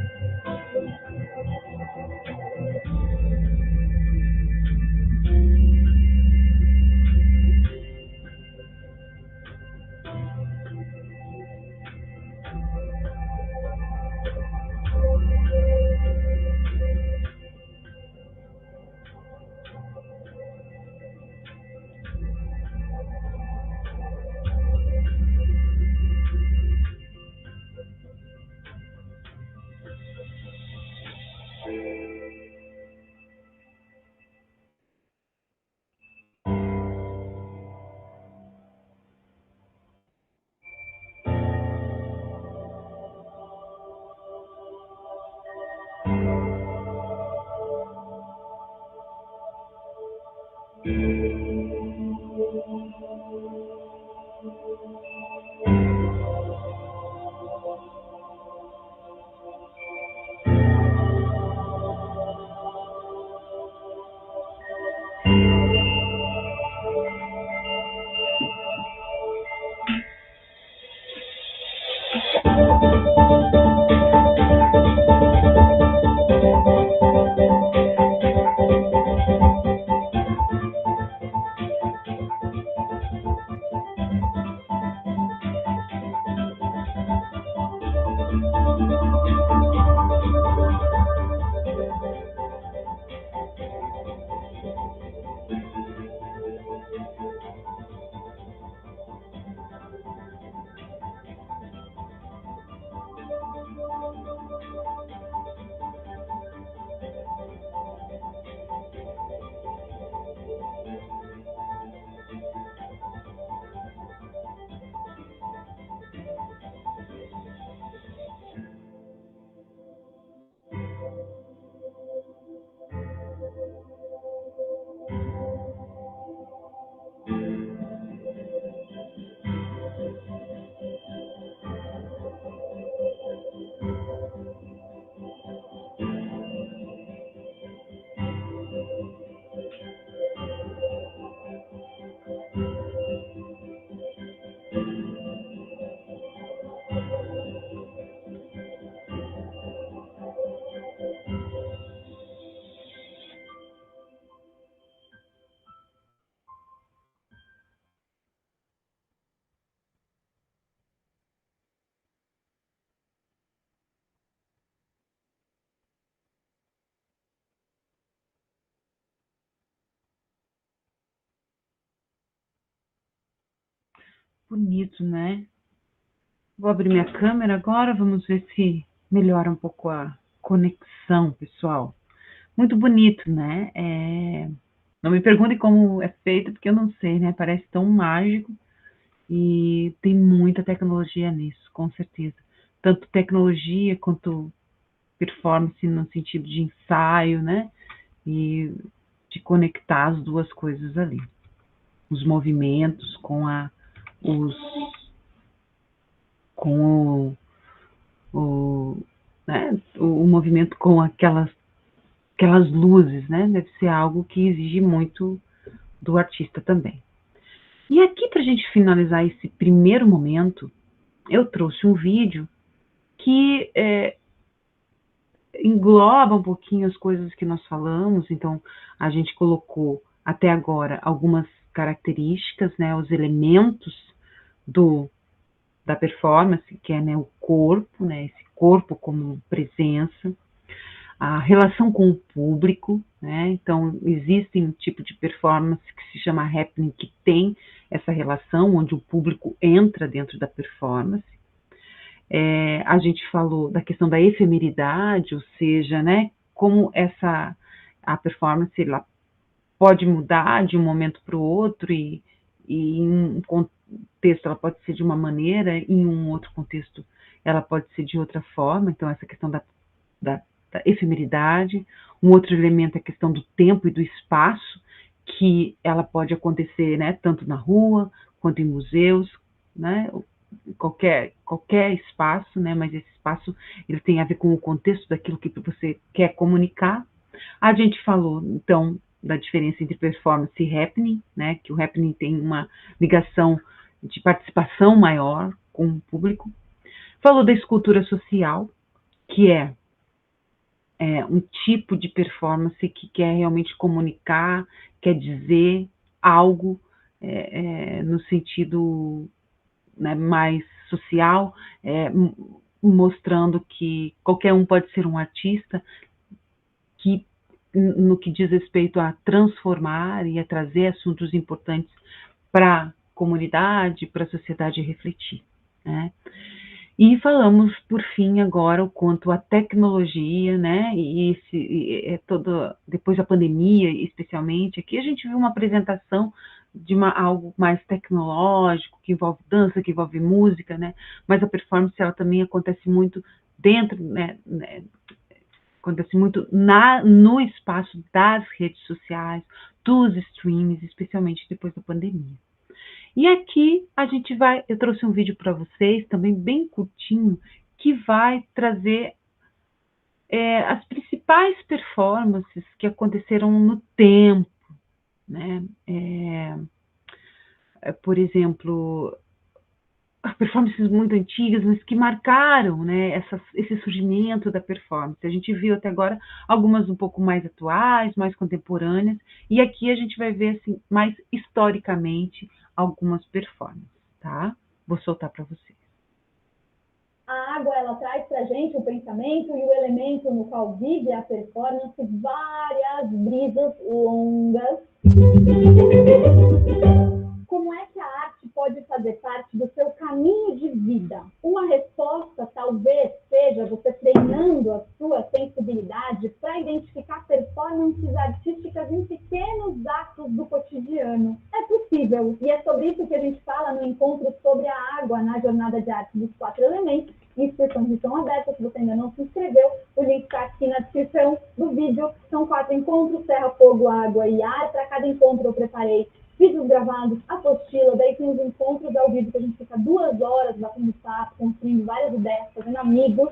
Bonito, né? Vou abrir minha câmera agora, vamos ver se melhora um pouco a conexão, pessoal. Muito bonito, né? Não me perguntem como é feito, porque eu não sei, né? Parece tão mágico e tem muita tecnologia nisso, com certeza. Tanto tecnologia quanto performance no sentido de ensaio, né? E de conectar as duas coisas ali. Os movimentos com o movimento com aquelas luzes, né? Deve ser algo que exige muito do artista também. E aqui, para a gente finalizar esse primeiro momento, eu trouxe um vídeo que engloba um pouquinho as coisas que nós falamos. Então, a gente colocou até agora algumas características, né? Os elementos da performance, que é, né, o corpo, né? Esse corpo como presença, a relação com o público, né? Então, existe um tipo de performance que se chama happening, que tem essa relação, onde o público entra dentro da performance. A gente falou da questão da efemeridade, ou seja, né, como a performance ela pode mudar de um momento para o outro, e em um contexto ela pode ser de uma maneira, em um outro contexto ela pode ser de outra forma. Então, essa questão da efemeridade. Um outro elemento é a questão do tempo e do espaço, que ela pode acontecer, né, tanto na rua quanto em museus, né, qualquer espaço, né, mas esse espaço ele tem a ver com o contexto daquilo que você quer comunicar. A gente falou, então, da diferença entre performance e happening, né, que o happening tem uma ligação de participação maior com o público. Falou da escultura social, que é um tipo de performance que quer realmente comunicar, quer dizer algo no sentido, né, mais social, mostrando que qualquer um pode ser um artista, que no que diz respeito a transformar e a trazer assuntos importantes para a comunidade, para a sociedade refletir, né? E falamos, por fim, agora o quanto a tecnologia, né, depois da pandemia, especialmente, aqui a gente viu uma apresentação de algo mais tecnológico, que envolve dança, que envolve música, né, mas a performance ela também acontece muito dentro, né, acontece muito no espaço das redes sociais, dos streams, especialmente depois da pandemia. E aqui eu trouxe um vídeo para vocês, também bem curtinho, que vai trazer as principais performances que aconteceram no tempo, né? Por exemplo, performances muito antigas, mas que marcaram, né, esse surgimento da performance. A gente viu até agora algumas um pouco mais atuais, mais contemporâneas, e aqui a gente vai ver assim, mais historicamente algumas performances, tá? Vou soltar para vocês. A a água, ela traz para a gente o pensamento e o elemento no qual vive a performance, várias brisas longas. Como é que a arte pode fazer parte do seu caminho de vida? Uma resposta talvez seja você treinando a sua sensibilidade para identificar performances artísticas em pequenos atos do cotidiano. É possível, e é sobre isso que a gente fala no encontro sobre a água na Jornada de Arte dos 4 Elementos. Inscrições estão abertas, se você ainda não se inscreveu, o link está aqui na descrição do vídeo. São 4 encontros, terra, fogo, água e ar. Para cada encontro eu preparei vídeos gravados, apostila, daí tem os encontros ao vivo, que a gente fica 2 horas batendo papo, construindo várias ideias, fazendo amigos.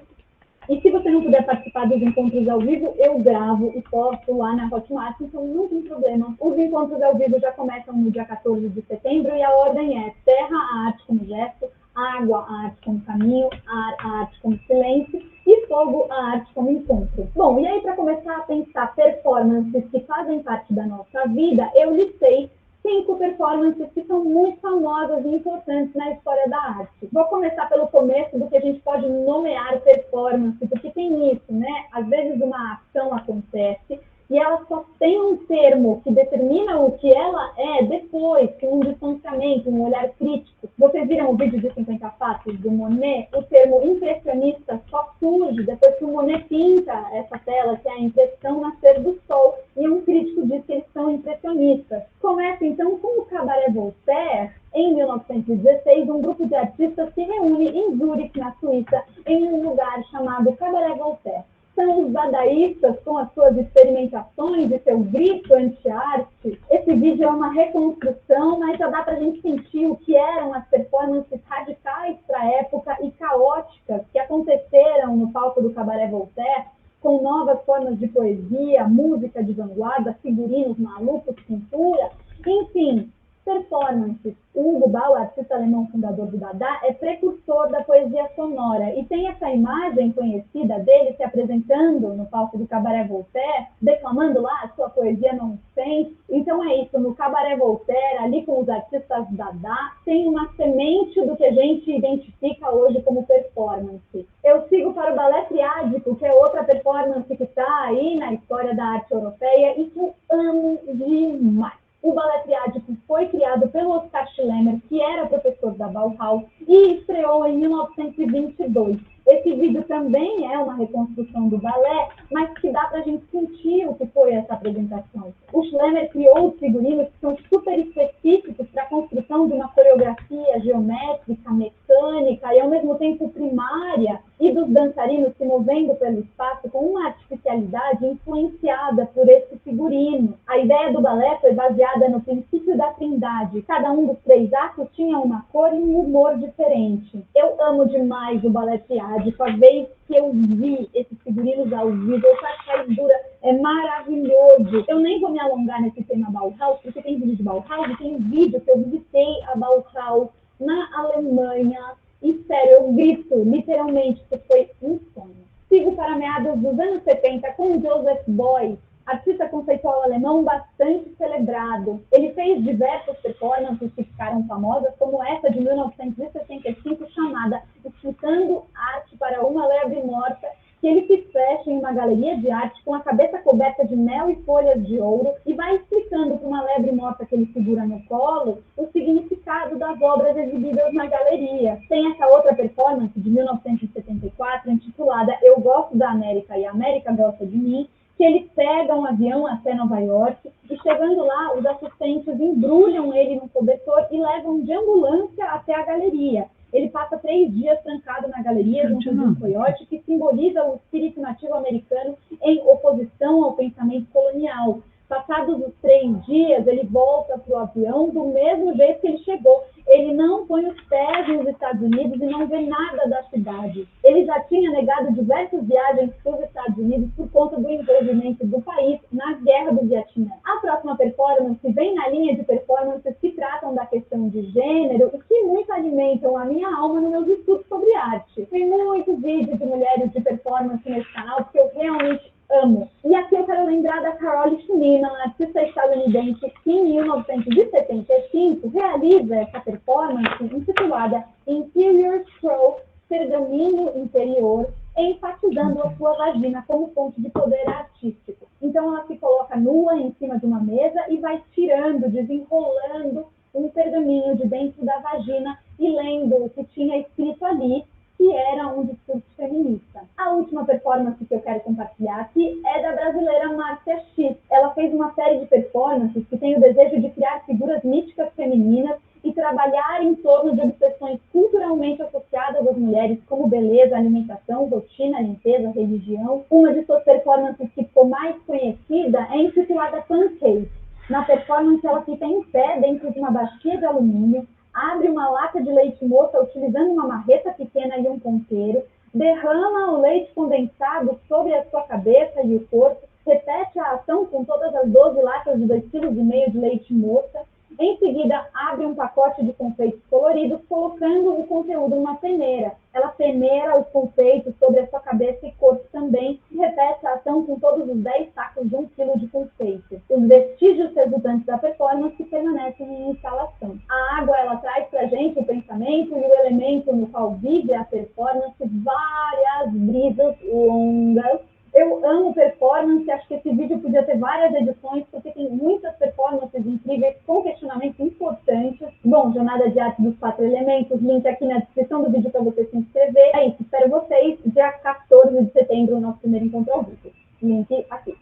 E se você não puder participar dos encontros ao vivo, eu gravo e posto lá na Hotmart, então não tem problema. Os encontros ao vivo já começam no dia 14 de setembro e a ordem é terra, a arte como gesto, água, a arte como caminho, ar, a arte como silêncio e fogo, a arte como encontro. Bom, e aí para começar a pensar performances que fazem parte da nossa vida, eu listei 5 performances que são muito famosas e importantes na história da arte. Vou começar pelo começo do que a gente pode nomear performance, porque tem isso, né? Às vezes uma ação acontece e ela só tem um termo que determina o que ela é depois, com um distanciamento, um olhar crítico. Vocês viram o vídeo de 50 fatos do Monet? O termo impressionista só surge depois que o Monet pinta essa tela, que é a impressão nascer do sol, e um crítico diz que eles são impressionistas. Começa então com o Cabaret Voltaire. Em 1916, um grupo de artistas se reúne em Zurique, na Suíça, em um lugar chamado Cabaret Voltaire. São os dadaístas com as suas experimentações e seu grito anti-arte. Esse vídeo é uma reconstrução, mas já dá para a gente sentir o que eram as performances radicais para a época e caóticas que aconteceram no palco do Cabaret Voltaire, com novas formas de poesia, música de vanguarda, figurinos malucos, pintura, enfim, performances. O Hugo Ball, artista alemão fundador do Dada, é precursor da poesia sonora e tem essa imagem conhecida dele se apresentando no palco do Cabaret Voltaire, declamando lá a sua poesia nonsense. Então é isso, no Cabaret Voltaire, ali com os artistas Dada, tem uma semente do que a gente identifica hoje como performance. Eu sigo para o Balé Triádico, que é outra performance que está aí na história da arte europeia e que eu amo demais. O Balé Triádico foi criado pelo Oskar Schlemmer, que era professor da Bauhaus, e estreou em 1922. Esse vídeo também é uma reconstrução do balé, mas que dá para a gente sentir o que foi essa apresentação. O Schlemmer criou os figurinos que são super específicos para a construção de uma coreografia geométrica, mecânica e ao mesmo tempo primária, e dos dançarinos se movendo pelo espaço com uma artificialidade influenciada por esse figurino. A ideia do balé foi baseada no princípio da trindade. Cada um dos 3 atos tinha uma cor e um humor diferente. Eu amo demais o Balé Triádico. A vez que eu vi esses figurinos ao vivo, eu acho que a figura é maravilhoso. Eu nem vou me alongar nesse tema Bauhaus, porque tem vídeo de Bauhaus e tem vídeo que eu visitei a Bauhaus na Alemanha. E sério, eu grito, literalmente, que foi um sonho. Sigo para meados dos anos 70 com Joseph Beuys, artista conceitual alemão bastante celebrado. Ele fez diversas performances que ficaram famosas, como essa de 1965, chamada Explicando Arte para uma Lebre Morta, que ele se fecha em uma galeria de arte com a cabeça coberta de mel e folhas de ouro e vai explicando para uma lebre morta que ele segura no colo o significado das obras exibidas na galeria. Tem essa outra performance de 1974, intitulada Eu Gosto da América e a América Gosta de Mim, que ele pega um avião até Nova York e, chegando lá, os assistentes embrulham ele num cobertor e levam de ambulância até a galeria. Ele passa 3 dias trancado na galeria junto de um coiote que simboliza o espírito nativo americano em oposição ao pensamento colonial. Passados os 3 dias, ele volta para o avião do mesmo jeito que ele chegou. Ele não põe os pés nos Estados Unidos e não vê nada da cidade. Ele já tinha negado diversas viagens para os Estados Unidos por conta do envolvimento do país na Guerra do Vietnã. A próxima performance vem na linha de performances que tratam da questão de gênero e que muito alimentam a minha alma nos meus estudos sobre arte. Tem muitos vídeos de mulheres de performance nesse canal, porque eu realmente amo. E aqui eu quero lembrar da Carole Schneemann, artista estadunidense, que em 1975 realiza essa performance intitulada Interior Scroll pergaminho interior, enfatizando a sua vagina como ponto de poder artístico. Então ela se coloca nua em cima de uma mesa e vai tirando, desenrolando um pergaminho de dentro da vagina e lendo o que tinha escrito ali, que era um discurso feminista. A última performance que eu quero compartilhar aqui é da brasileira Márcia X. Ela fez uma série de performances que tem o desejo de criar figuras míticas femininas e trabalhar em torno de obsessões culturalmente associadas às mulheres, como beleza, alimentação, rotina, limpeza, religião. Uma de suas performances que ficou mais conhecida é intitulada Pancake. Na performance, ela fica em pé dentro de uma bacia de alumínio, abre uma lata de leite moça utilizando uma marreta pequena e um ponteiro, derrama o leite condensado sobre a sua cabeça e o corpo, repete a ação com todas as 12 latas de 2,5 kg de leite moça. Em seguida, abre um pacote de confeitos coloridos, colocando o conteúdo numa peneira. Ela peneira os confeitos sobre a sua cabeça e corpo também, e repete a ação com todos os 10 sacos de 1 kg de confeito. Os vestígios resultantes da performance permanecem em instalação. A água, ela traz para a gente o pensamento e o elemento no qual vive a performance, várias brisas longas. Eu amo performance, acho que esse vídeo podia ter várias edições, porque tem muitas performances incríveis com questionamentos importantes. Bom, Jornada de Arte dos 4 Elementos, link aqui na descrição do vídeo para você se inscrever. É isso, espero vocês dia 14 de setembro, nosso primeiro encontro ao vivo. Link aqui.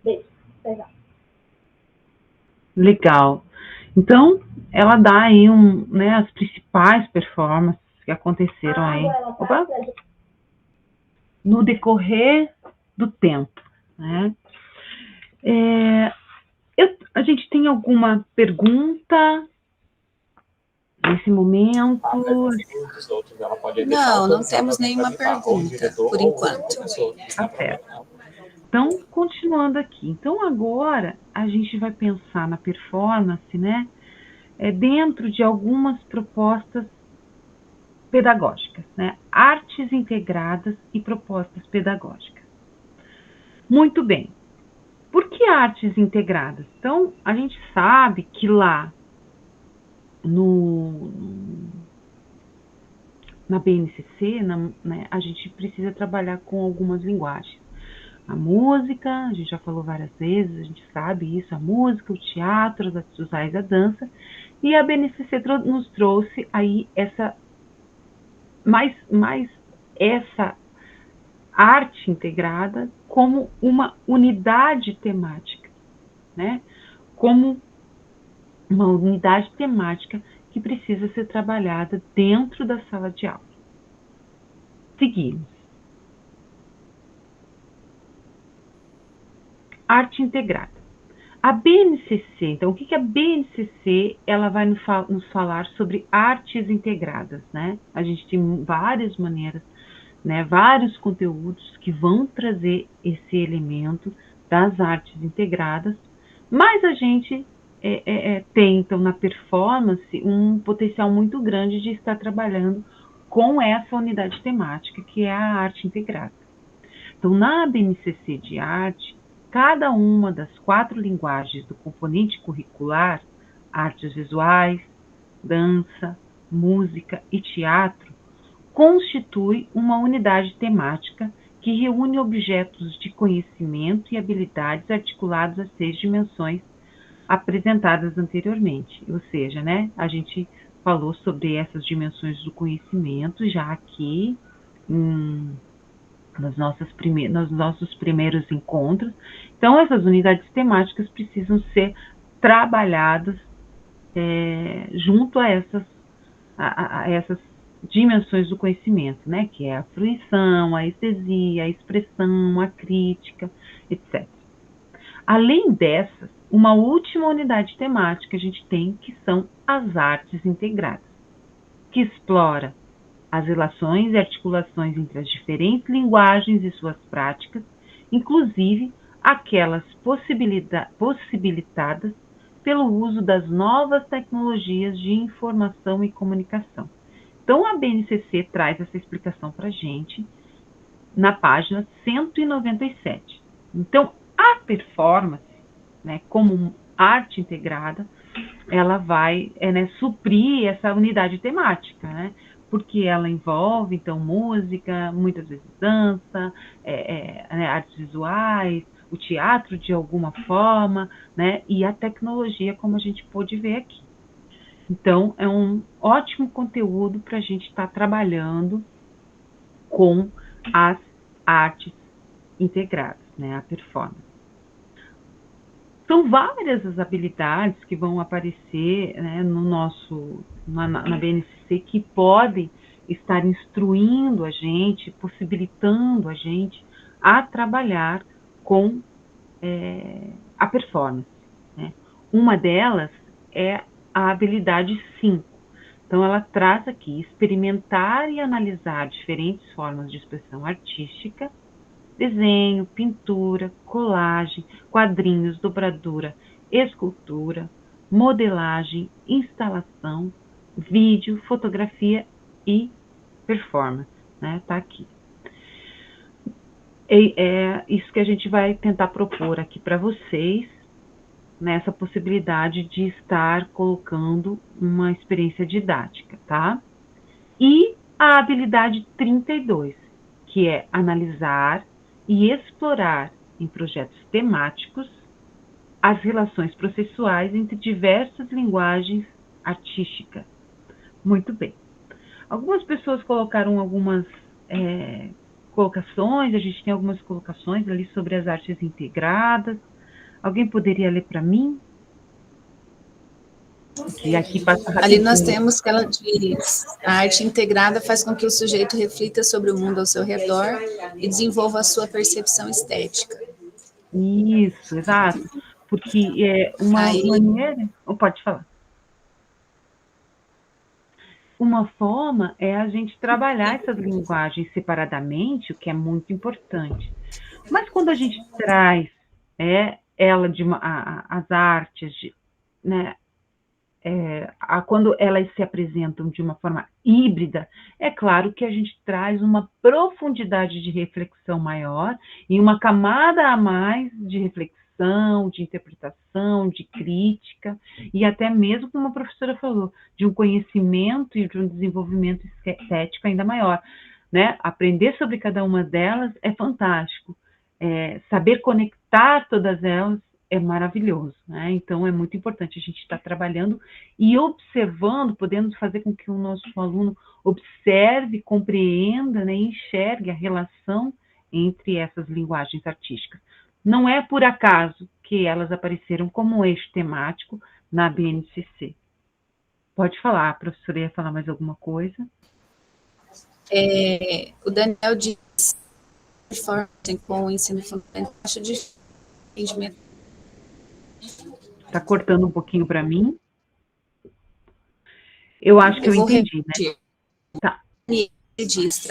Beijo, até já. Legal. Então, ela dá aí as principais performances que aconteceram aí. Opa! No decorrer do tempo, né? A gente tem alguma pergunta nesse momento? Não temos nenhuma pergunta, por enquanto. Tá certo. Então, continuando aqui. Então, agora, a gente vai pensar na performance, né? Dentro de algumas propostas pedagógicas, né? Artes integradas e propostas pedagógicas. Muito bem. Por que artes integradas? Então, a gente sabe que lá na BNCC, né, a gente precisa trabalhar com algumas linguagens. A música, a gente já falou várias vezes, a gente sabe isso, a música, o teatro, as artes visuais, a dança, e a BNCC nos trouxe aí essa arte integrada como uma unidade temática, né? Como uma unidade temática que precisa ser trabalhada dentro da sala de aula. Seguimos. Arte integrada. A BNCC, então, o que a BNCC ela vai nos falar sobre artes integradas, né? A gente tem várias maneiras, né, vários conteúdos que vão trazer esse elemento das artes integradas, mas a gente tem, então, na performance, um potencial muito grande de estar trabalhando com essa unidade temática, que é a arte integrada. Então, na BNCC de arte, cada uma das 4 linguagens do componente curricular, artes visuais, dança, música e teatro, constitui uma unidade temática que reúne objetos de conhecimento e habilidades articulados às 6 dimensões apresentadas anteriormente. Ou seja, né, a gente falou sobre essas dimensões do conhecimento já aqui nos nossos primeiros encontros. Então, essas unidades temáticas precisam ser trabalhadas junto a essas dimensões do conhecimento, né? Que é a fruição, a estesia, a expressão, a crítica, etc. Além dessas, uma última unidade temática a gente tem, que são as artes integradas, que explora as relações e articulações entre as diferentes linguagens e suas práticas, inclusive aquelas possibilitadas pelo uso das novas tecnologias de informação e comunicação. Então, a BNCC traz essa explicação para a gente na página 197. Então, a performance, né, como arte integrada, ela vai suprir essa unidade temática, né? porque ela envolve, então, música, muitas vezes dança, né, artes visuais, o teatro de alguma forma, né, e a tecnologia, como a gente pôde ver aqui. Então, é um ótimo conteúdo para a gente estar trabalhando com as artes integradas, né, a performance. São várias as habilidades que vão aparecer, né, na BNCC, que podem estar instruindo a gente, possibilitando a gente a trabalhar com a performance, né? Uma delas é a habilidade 5. Então, ela traz aqui experimentar e analisar diferentes formas de expressão artística, desenho, pintura, colagem, quadrinhos, dobradura, escultura, modelagem, instalação, vídeo, fotografia e performance, né? Tá aqui. É isso que a gente vai tentar propor aqui para vocês, nessa possibilidade de estar colocando uma experiência didática, tá? E a habilidade 32, que é analisar e explorar em projetos temáticos as relações processuais entre diversas linguagens artísticas. Muito bem. Algumas pessoas colocaram algumas colocações, a gente tem algumas colocações ali sobre as artes integradas. Alguém poderia ler para mim? E aqui passa rapidinho. Ali nós temos que ela diz: a arte integrada faz com que o sujeito reflita sobre o mundo ao seu redor e desenvolva a sua percepção estética. Isso, exato. Porque é uma maneira... Ou pode falar. Uma forma é a gente trabalhar essas linguagens separadamente, o que é muito importante. Mas quando a gente traz ela as artes, né, quando elas se apresentam de uma forma híbrida, é claro que a gente traz uma profundidade de reflexão maior e uma camada a mais de reflexão, de interpretação, de crítica, e até mesmo, como a professora falou, de um conhecimento e de um desenvolvimento estético ainda maior, né? Aprender sobre cada uma delas é fantástico. Saber conectar todas elas é maravilhoso, né? Então, é muito importante a gente estar trabalhando e observando, podendo fazer com que o nosso aluno observe, compreenda, né, enxergue a relação entre essas linguagens artísticas. Não é por acaso que elas apareceram como eixo temático na BNCC. Pode falar, a professora ia falar mais alguma coisa? O Daniel diz com o ensino fundamental, acho difícil. Está cortando um pouquinho para mim. Eu acho que eu entendi, repetir, né? Tá. Ele diz,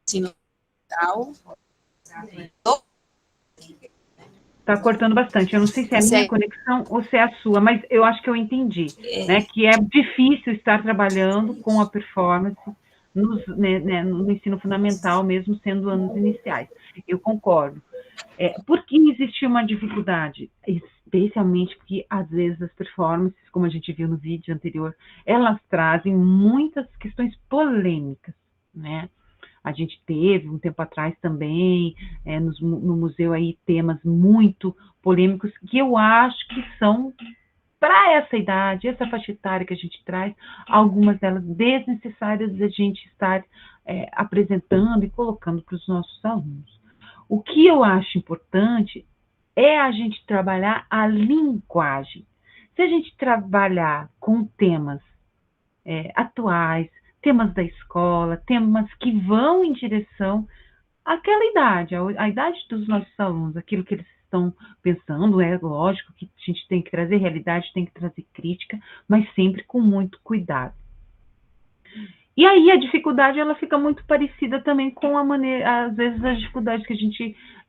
ensino fundamental. Está cortando bastante. Eu não sei se é a minha conexão ou se é a sua, mas eu acho que eu entendi, né? Que é difícil estar trabalhando com a performance no ensino fundamental, mesmo sendo anos iniciais. Eu concordo. Por que existe uma dificuldade? Especialmente porque, às vezes, as performances, como a gente viu no vídeo anterior, elas trazem muitas questões polêmicas, né? A gente teve, um tempo atrás também, no museu aí, temas muito polêmicos, que eu acho que são, para essa idade, essa faixa etária que a gente traz, algumas delas desnecessárias de a gente estar apresentando e colocando para os nossos alunos. O que eu acho importante é a gente trabalhar a linguagem. Se a gente trabalhar com temas atuais, temas da escola, temas que vão em direção àquela idade, a idade dos nossos alunos, aquilo que eles estão pensando, é lógico que a gente tem que trazer realidade, tem que trazer crítica, mas sempre com muito cuidado. E aí a dificuldade, ela fica muito parecida também com a maneira, às vezes, as dificuldades que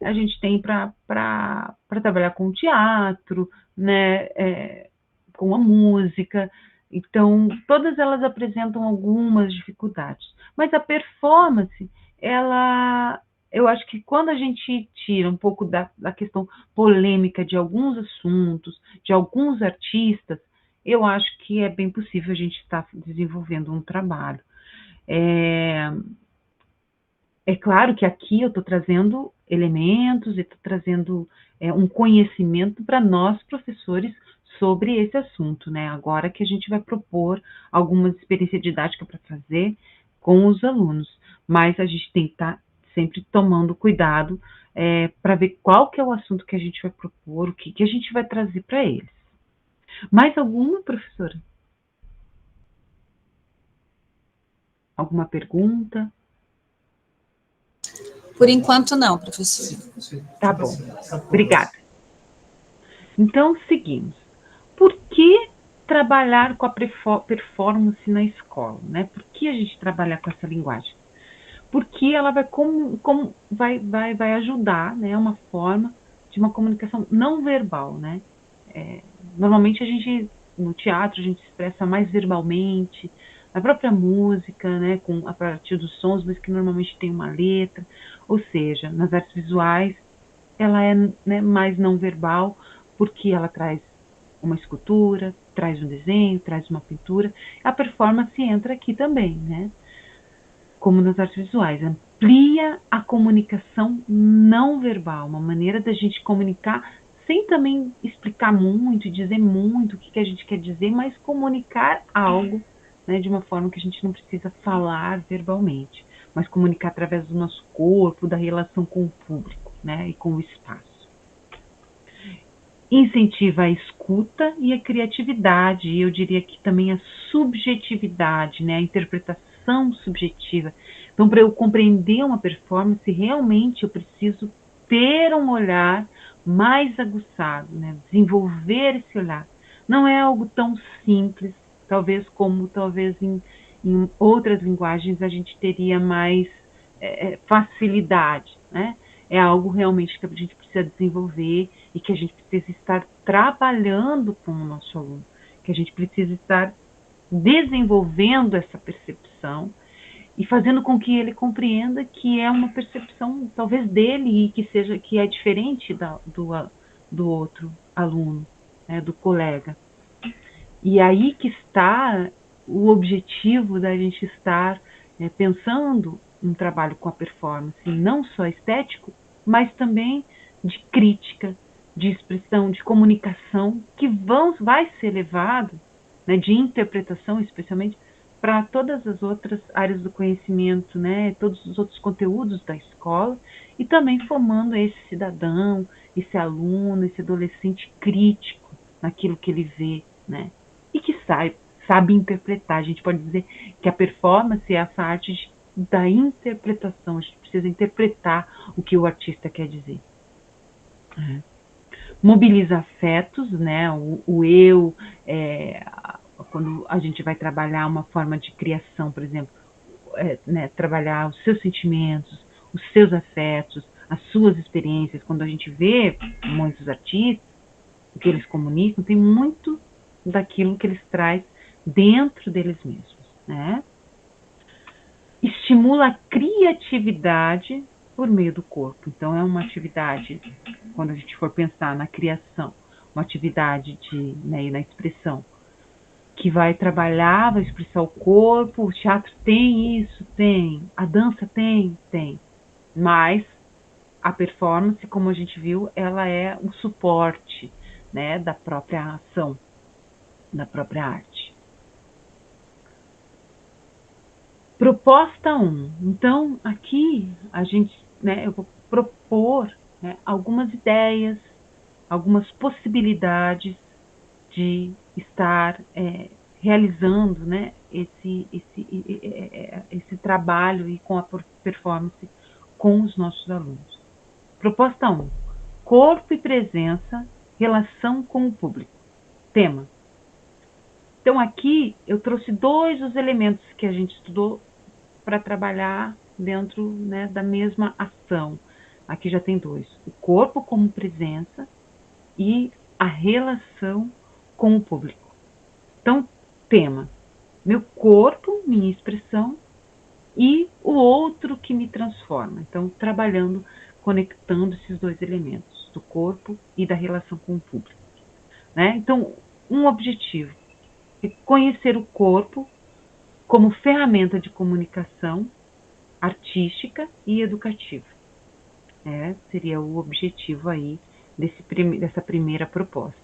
a gente tem para trabalhar com o teatro, né, com a música. Então, todas elas apresentam algumas dificuldades. Mas a performance, eu acho que quando a gente tira um pouco da questão polêmica de alguns assuntos, de alguns artistas, eu acho que é bem possível a gente estar desenvolvendo um trabalho. É claro que aqui eu estou trazendo elementos e estou trazendo um conhecimento para nós, professores, sobre esse assunto, né? Agora que a gente vai propor alguma experiência didática para fazer com os alunos, mas a gente tem que estar sempre tomando cuidado para ver qual que é o assunto que a gente vai propor, o que a gente vai trazer para eles. Mais alguma, professora? Alguma pergunta? Por enquanto, não, professor. Tá bom, obrigada. Então, seguimos. Por que trabalhar com a performance na escola, né? Por que a gente trabalhar com essa linguagem? Porque ela vai ajudar, né? Uma forma de uma comunicação não verbal, né? Normalmente a gente, no teatro, a gente se expressa mais verbalmente, na própria música, né? A partir dos sons, mas que normalmente tem uma letra. Ou seja, nas artes visuais, ela é, né, mais não verbal, porque ela traz uma escultura, traz um desenho, traz uma pintura. A performance entra aqui também, né? Como nas artes visuais, amplia a comunicação não verbal, uma maneira da gente comunicar sem também explicar muito, dizer muito o que a gente quer dizer, mas comunicar algo, né, de uma forma que a gente não precisa falar verbalmente, mas comunicar através do nosso corpo, da relação com o público, né, e com o espaço. Incentiva a escuta e a criatividade, e eu diria que também a subjetividade, né, a interpretação subjetiva. Então, para eu compreender uma performance, realmente eu preciso ter um olhar mais aguçado, né, desenvolver esse olhar. Não é algo tão simples, talvez em outras linguagens a gente teria mais facilidade, né? É algo realmente que a gente precisa desenvolver e que a gente precisa estar trabalhando com o nosso aluno, que a gente precisa estar desenvolvendo essa percepção e fazendo com que ele compreenda que é uma percepção talvez dele e que é diferente do outro aluno, né, do colega. E aí que está o objetivo da gente estar pensando um trabalho com a performance, não só estético, mas também de crítica, de expressão, de comunicação, que vai ser levado, né, de interpretação especialmente, para todas as outras áreas do conhecimento, né, todos os outros conteúdos da escola, e também formando esse cidadão, esse aluno, esse adolescente crítico naquilo que ele vê, né, e que sabe interpretar. A gente pode dizer que a performance é essa arte da interpretação, a gente precisa interpretar o que o artista quer dizer. Mobiliza afetos, né? O eu, quando a gente vai trabalhar uma forma de criação, por exemplo, né, trabalhar os seus sentimentos, os seus afetos, as suas experiências. Quando a gente vê muitos artistas, o que eles comunicam, tem muito daquilo que eles trazem dentro deles mesmos, né? Estimula a criatividade por meio do corpo. Então, é uma atividade, quando a gente for pensar na criação, uma atividade né, na expressão, que vai trabalhar, vai expressar o corpo. O teatro tem isso? Tem. A dança tem? Tem. Mas a performance, como a gente viu, ela é um suporte, né, da própria ação, da própria arte. Proposta 1. Então, aqui a gente, né, eu vou propor, né, algumas ideias, algumas possibilidades de estar realizando, né, esse trabalho e com a performance com os nossos alunos. Proposta 1. Corpo e presença, relação com o público. Tema. Então, aqui eu trouxe 2 dos elementos que a gente estudou para trabalhar dentro, né, da mesma ação. Aqui já tem 2. O corpo como presença e a relação com o público. Então, tema. Meu corpo, minha expressão, e o outro que me transforma. Então, trabalhando, conectando esses 2 elementos, do corpo e da relação com o público. Né? Então, um objetivo. conhecer o corpo como ferramenta de comunicação artística e educativa. Seria o objetivo aí dessa primeira proposta.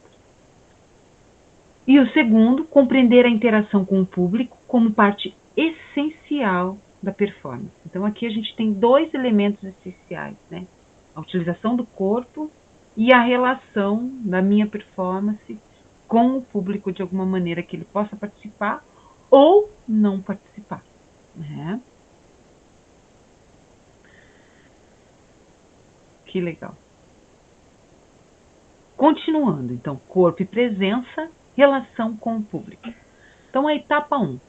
E o segundo, compreender a interação com o público como parte essencial da performance. Então, aqui a gente tem 2 elementos essenciais, né? A utilização do corpo e a relação da minha performance com o público de alguma maneira que ele possa participar ou não participar, né? Que legal. Continuando, então, corpo e presença, relação com o público. Então, a etapa 1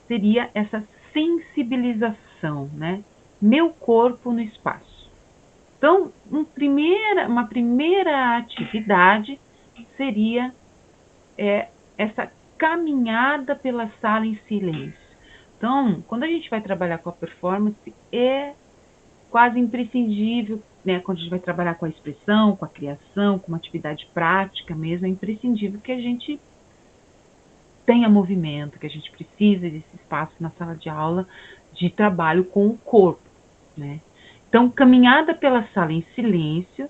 seria essa sensibilização, né? Meu corpo no espaço. Então, uma primeira atividade seria essa caminhada pela sala em silêncio. Então, quando a gente vai trabalhar com a performance, é quase imprescindível, né? Quando a gente vai trabalhar com a expressão, com a criação, com uma atividade prática mesmo, é imprescindível que a gente tenha movimento, que a gente precisa desse espaço na sala de aula de trabalho com o corpo, né? Então, caminhada pela sala em silêncio,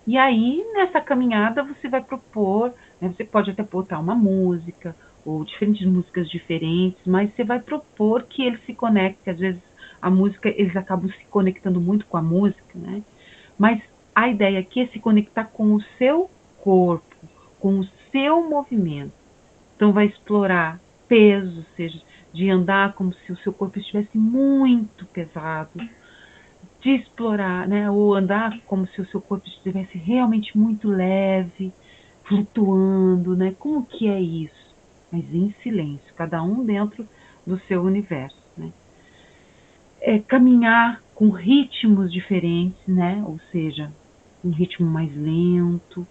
e aí, nessa caminhada, você vai propor, né, você pode até botar uma música, ou diferentes músicas diferentes, mas você vai propor que ele se conecte, às vezes a música, eles acabam se conectando muito com a música, né? Mas a ideia aqui é se conectar com o seu corpo, com o seu movimento. Então, vai explorar peso, ou seja, de andar como se o seu corpo estivesse muito pesado, de explorar, né, ou andar como se o seu corpo estivesse realmente muito leve, flutuando, né? Como que é isso? Mas em silêncio, cada um dentro do seu universo, né? Caminhar com ritmos diferentes, né? Ou seja, um ritmo mais lento,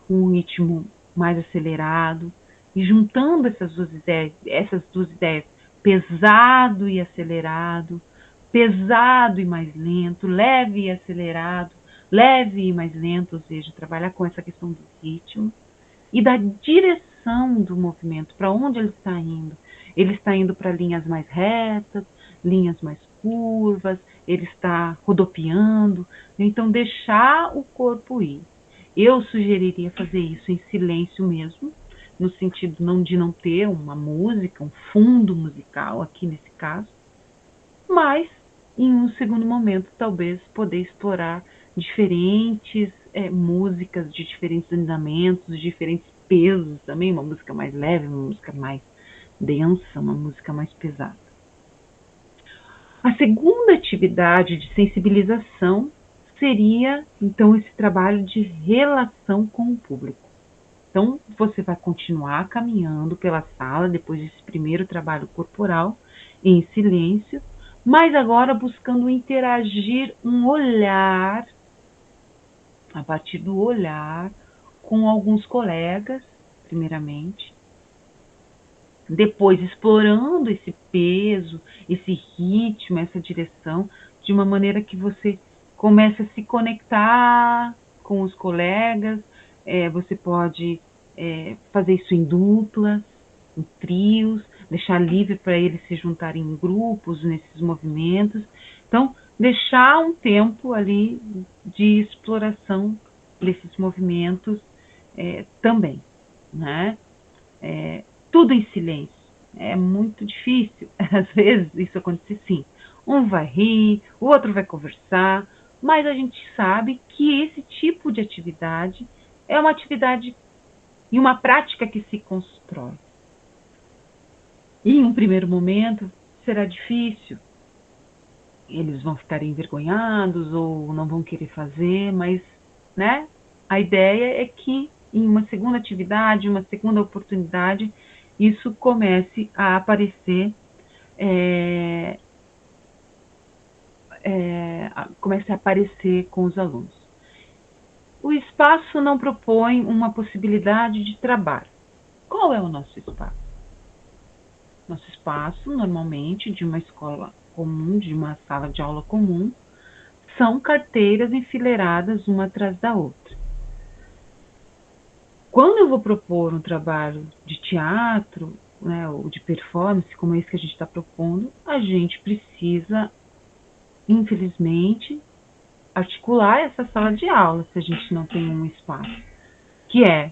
um ritmo mais acelerado, e juntando essas duas ideias, pesado e acelerado, pesado e mais lento, leve e acelerado, leve e mais lento, ou seja, trabalhar com essa questão do ritmo e da direção do movimento, para onde ele está indo. Ele está indo para linhas mais retas, linhas mais curvas, ele está rodopiando, então deixar o corpo ir. Eu sugeriria fazer isso em silêncio mesmo, no sentido de não ter uma música, um fundo musical aqui nesse caso, mas em um segundo momento talvez poder explorar diferentes músicas de diferentes andamentos, diferentes pesos também, uma música mais leve, uma música mais densa, uma música mais pesada. A segunda atividade de sensibilização seria, então, esse trabalho de relação com o público. Então, você vai continuar caminhando pela sala, depois desse primeiro trabalho corporal, em silêncio, mas agora buscando interagir um olhar, a partir do olhar, com alguns colegas, primeiramente, depois explorando esse peso, esse ritmo, essa direção, de uma maneira que você comece a se conectar com os colegas. Você pode fazer isso em duplas, em trios, deixar livre para eles se juntarem em grupos nesses movimentos. Então, deixar um tempo ali de exploração desses movimentos também, né? Tudo em silêncio. É muito difícil, às vezes, isso acontecer sim. Um vai rir, o outro vai conversar, mas a gente sabe que esse tipo de atividade é uma atividade e uma prática que se constrói. E em um primeiro momento será difícil, eles vão ficar envergonhados ou não vão querer fazer, mas, né, a ideia é que em uma segunda atividade, uma segunda oportunidade, isso comece a aparecer, comece a aparecer com os alunos. O espaço não propõe uma possibilidade de trabalho. Qual é o nosso espaço? Nosso espaço, normalmente, de uma escola comum, de uma sala de aula comum, são carteiras enfileiradas uma atrás da outra. Quando eu vou propor um trabalho de teatro né, ou de performance, como esse que a gente está propondo, a gente precisa, infelizmente, articular essa sala de aula, se a gente não tem um espaço, que é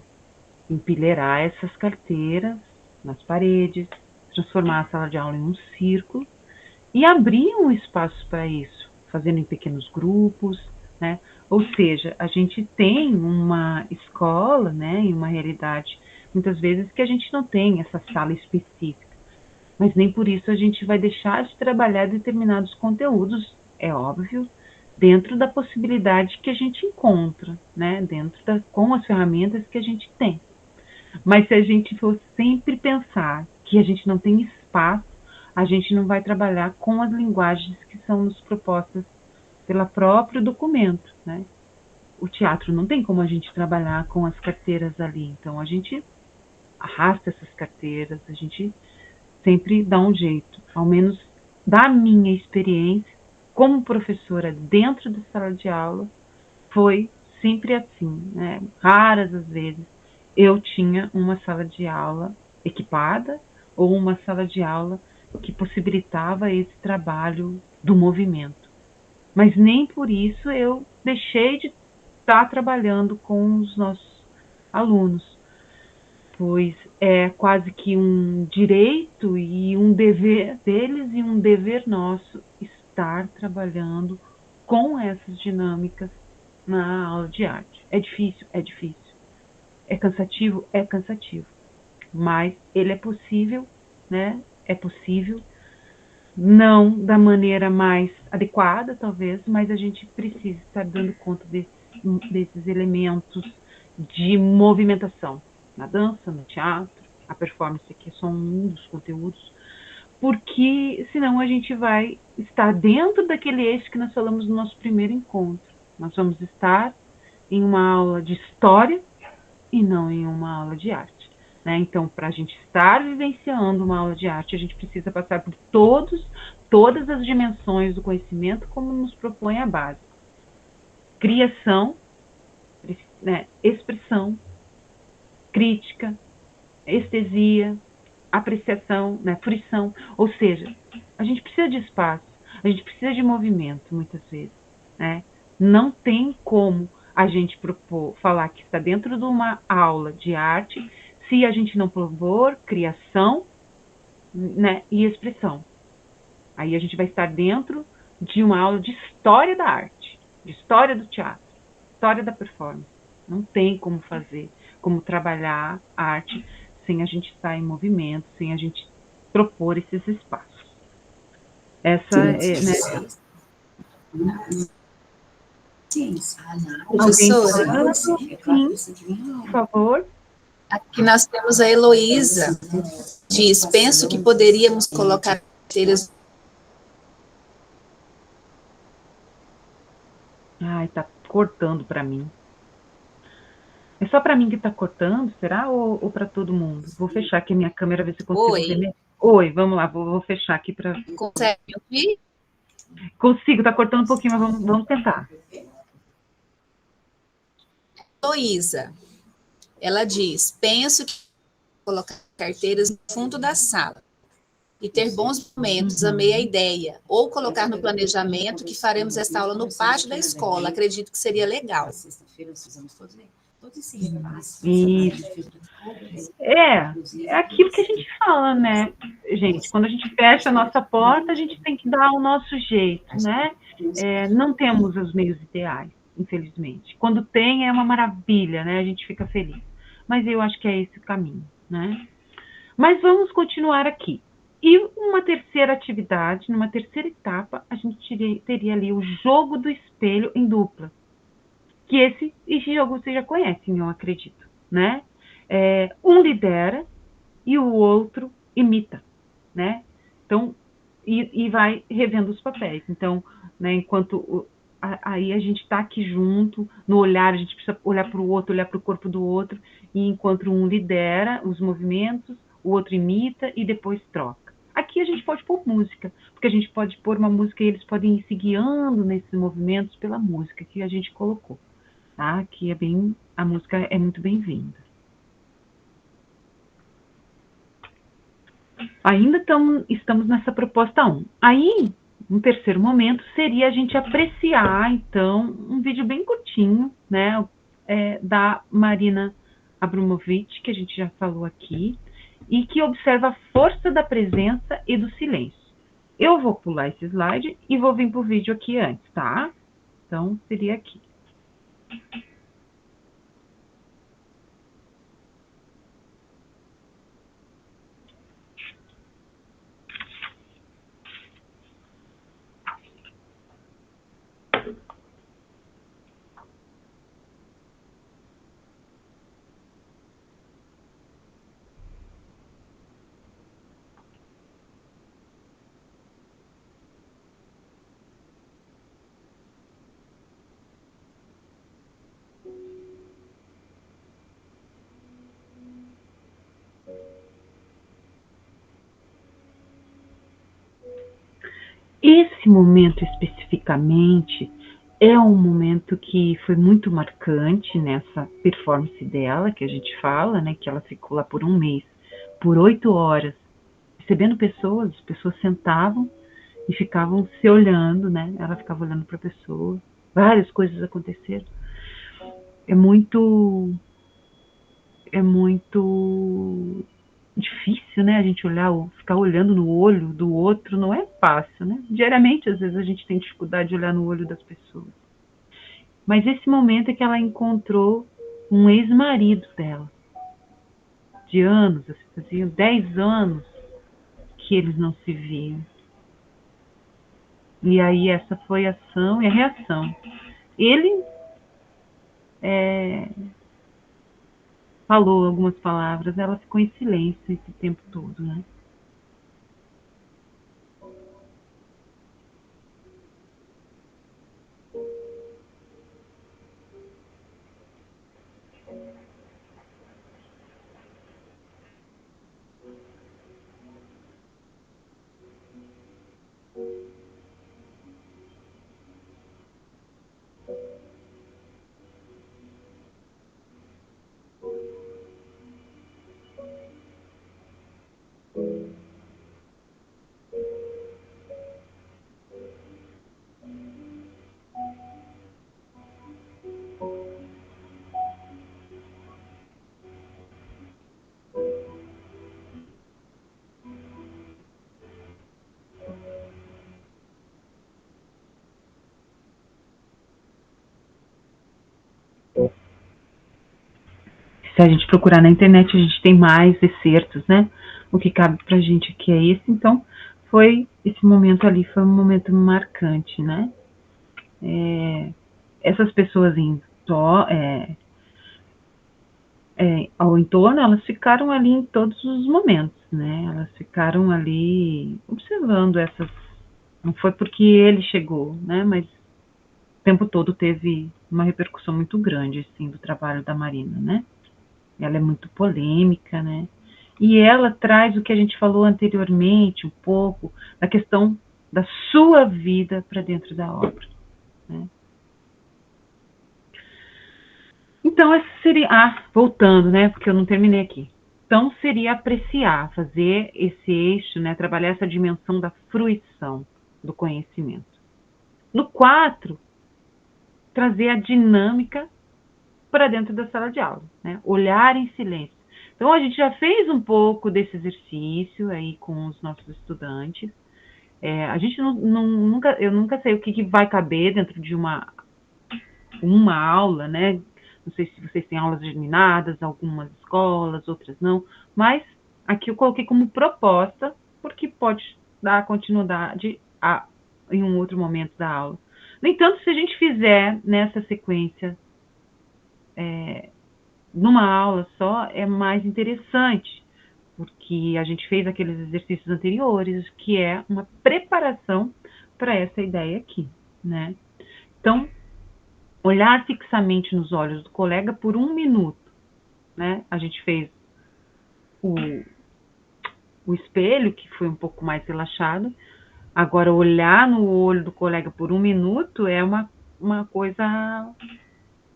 empilheirar essas carteiras nas paredes, transformar a sala de aula em um círculo e abrir um espaço para isso, fazendo em pequenos grupos, né? Ou seja, a gente tem uma escola, né, em uma realidade, muitas vezes, que a gente não tem essa sala específica, mas nem por isso a gente vai deixar de trabalhar determinados conteúdos, é óbvio, dentro da possibilidade que a gente encontra, né, com as ferramentas que a gente tem. Mas se a gente for sempre pensar que a gente não tem espaço, a gente não vai trabalhar com as linguagens que são nos propostas pelo próprio documento, né? O teatro não tem como a gente trabalhar com as carteiras ali, então a gente arrasta essas carteiras, a gente sempre dá um jeito, ao menos da minha experiência como professora dentro da sala de aula, foi sempre assim, né? Raras as vezes eu tinha uma sala de aula equipada ou uma sala de aula que possibilitava esse trabalho do movimento. Mas nem por isso eu deixei de estar trabalhando com os nossos alunos, pois é quase que um direito e um dever deles e um dever nosso estar trabalhando com essas dinâmicas na aula de arte. É difícil, é difícil. É cansativo. Mas ele é possível, né? É possível, não da maneira mais adequada, talvez, mas a gente precisa estar dando conta desses elementos de movimentação na dança, no teatro, a performance aqui é só um dos conteúdos, porque senão a gente vai estar dentro daquele eixo que nós falamos no nosso primeiro encontro. Nós vamos estar em uma aula de história e não em uma aula de arte. Né? Então, para a gente estar vivenciando uma aula de arte, a gente precisa passar por todas as dimensões do conhecimento, como nos propõe a base. Criação, né? Expressão, crítica, estesia, apreciação, né? Fruição. Ou seja, a gente precisa de espaço, a gente precisa de movimento, muitas vezes. Né? Não tem como a gente falar que está dentro de uma aula de arte se a gente não propor criação, né, e expressão. Aí a gente vai estar dentro de uma aula de história da arte, de história do teatro, história da performance. Não tem como fazer, como trabalhar a arte sem a gente estar em movimento, sem a gente propor esses espaços. Essa é, né? Professora, Sim, por favor. aqui nós temos a Heloísa, diz, penso que poderíamos colocar carteiras. Ai, tá cortando para mim. É só para mim que tá cortando, será? Ou para todo mundo? Vou fechar aqui a minha câmera, ver se eu consigo ver. Oi, vamos lá, vou fechar aqui para. Consegue ouvir? Consigo, tá cortando um pouquinho, mas vamos tentar. Heloísa, ela diz, penso que colocar carteiras no fundo da sala e ter bons momentos, amei a ideia. Ou colocar no planejamento que faremos esta aula no pátio da escola, acredito que seria legal. Isso. É aquilo que a gente fala, né, gente? Quando a gente fecha a nossa porta, a gente tem que dar o nosso jeito, né? Não temos os meios ideais, infelizmente. Quando tem, é uma maravilha, né? A gente fica feliz. Mas eu acho que é esse o caminho, né? Mas vamos continuar aqui. E uma terceira atividade, numa terceira etapa, a gente teria ali o jogo do espelho em dupla. Que esse jogo vocês já conhecem, eu acredito, né? Um lidera e o outro imita, né? Então, e vai revendo os papéis. Então, né, enquanto aí a gente está aqui junto, no olhar, a gente precisa olhar para o outro, olhar para o corpo do outro, e enquanto um lidera os movimentos, o outro imita e depois troca. Aqui a gente pode pôr música, porque a gente pode pôr uma música e eles podem ir se guiando nesses movimentos pela música que a gente colocou. Tá? Que a música é muito bem-vinda. Ainda estamos nessa proposta 1. Aí, um terceiro momento seria a gente apreciar, então, um vídeo bem curtinho, né, da Marina Abramovic, que a gente já falou aqui, e que observa a força da presença e do silêncio. Eu vou pular esse slide e vou vir para o vídeo aqui antes, tá? Então, seria aqui. Esse momento especificamente é um momento que foi muito marcante nessa performance dela, que a gente fala, né, que ela ficou lá por um mês, por 8 horas, recebendo pessoas, as pessoas sentavam e ficavam se olhando, né, ela ficava olhando para a pessoa, várias coisas aconteceram. É muito difícil, né, a gente ficar olhando no olho do outro, não é fácil, né? Diariamente, às vezes, a gente tem dificuldade de olhar no olho das pessoas. Mas esse momento é que ela encontrou um ex-marido dela, de anos, assim, faziam 10 anos que eles não se viam. E aí essa foi a ação e a reação. Ele falou algumas palavras, ela ficou em silêncio esse tempo todo, né? Se a gente procurar na internet, a gente tem mais excertos, né? O que cabe pra gente aqui é esse. Então, esse momento ali foi um momento marcante, né? Essas pessoas ao entorno, elas ficaram ali em todos os momentos, né? Elas ficaram ali observando essas... Não foi porque ele chegou, né? Mas o tempo todo teve uma repercussão muito grande, assim, do trabalho da Marina, né? Ela é muito polêmica, né? E ela traz o que a gente falou anteriormente, um pouco, da questão da sua vida para dentro da obra, né? Então, essa seria... voltando, né? Porque eu não terminei aqui. Então, seria apreciar, fazer esse eixo, né? Trabalhar essa dimensão da fruição do conhecimento. No 4, trazer a dinâmica para dentro da sala de aula, né? Olhar em silêncio. Então, a gente já fez um pouco desse exercício aí com os nossos estudantes. A gente eu nunca sei o que vai caber dentro de uma aula, né? Não sei se vocês têm aulas germinadas, algumas escolas, outras não, mas aqui eu coloquei como proposta, porque pode dar continuidade em um outro momento da aula. No entanto, se a gente fizer nessa sequência, numa aula só, é mais interessante, porque a gente fez aqueles exercícios anteriores, que é uma preparação para essa ideia aqui, né? Então, olhar fixamente nos olhos do colega por 1 minuto, né? A gente fez o espelho, que foi um pouco mais relaxado. Agora, olhar no olho do colega por 1 minuto é uma coisa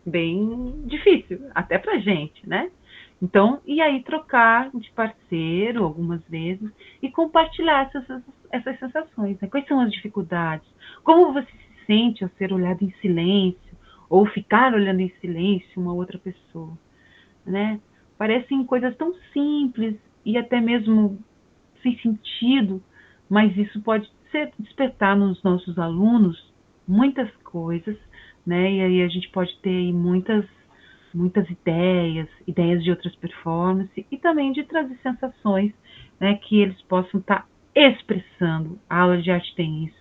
bem difícil, até pra gente, né? Então, e aí trocar de parceiro algumas vezes e compartilhar essas sensações, né? Quais são as dificuldades? Como você se sente ao ser olhado em silêncio ou ficar olhando em silêncio uma outra pessoa, né? Parecem coisas tão simples e até mesmo sem sentido, mas isso pode despertar nos nossos alunos muitas coisas, né? E aí a gente pode ter aí muitas ideias de outras performances e também de trazer sensações, né, que eles possam estar expressando. A aula de arte tem isso.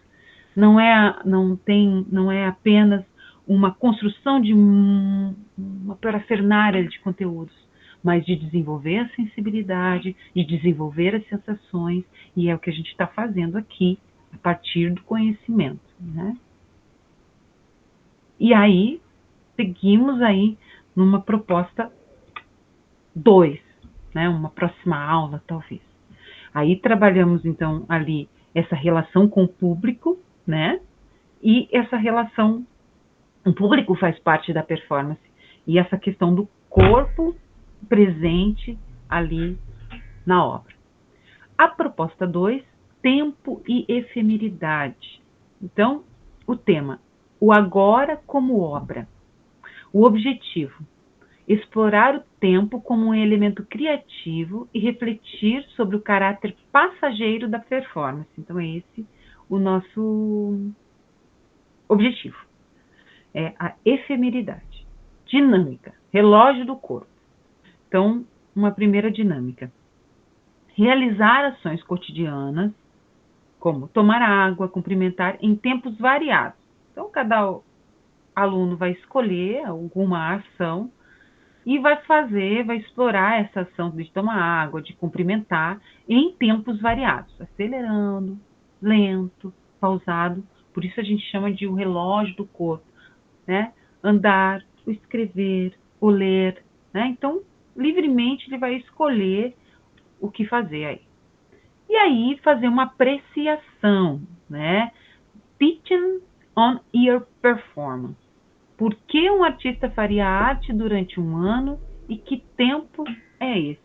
Não é apenas uma construção de uma parafernália de conteúdos, mas de desenvolver a sensibilidade, de desenvolver as sensações, e é o que a gente está fazendo aqui, a partir do conhecimento, né? E aí, seguimos aí numa proposta 2, né? Uma próxima aula, talvez. Aí trabalhamos, então, ali essa relação com o público, né? E essa relação, o público faz parte da performance, e essa questão do corpo presente ali na obra. A proposta 2, tempo e efemeridade. Então, o tema, o agora como obra. O objetivo, explorar o tempo como um elemento criativo e refletir sobre o caráter passageiro da performance. Então, é esse o nosso objetivo. É a efemeridade. Dinâmica, relógio do corpo. Então, uma primeira dinâmica. Realizar ações cotidianas, como tomar água, cumprimentar, em tempos variados. Então, cada aluno vai escolher alguma ação e vai explorar essa ação de tomar água, de cumprimentar, em tempos variados, acelerando, lento, pausado. Por isso a gente chama de o relógio do corpo, né? Andar, o escrever, o ler, né? Então, livremente ele vai escolher o que fazer aí. E aí, fazer uma apreciação, né? Teaching on your performance. Por que um artista faria arte durante um ano e que tempo é esse?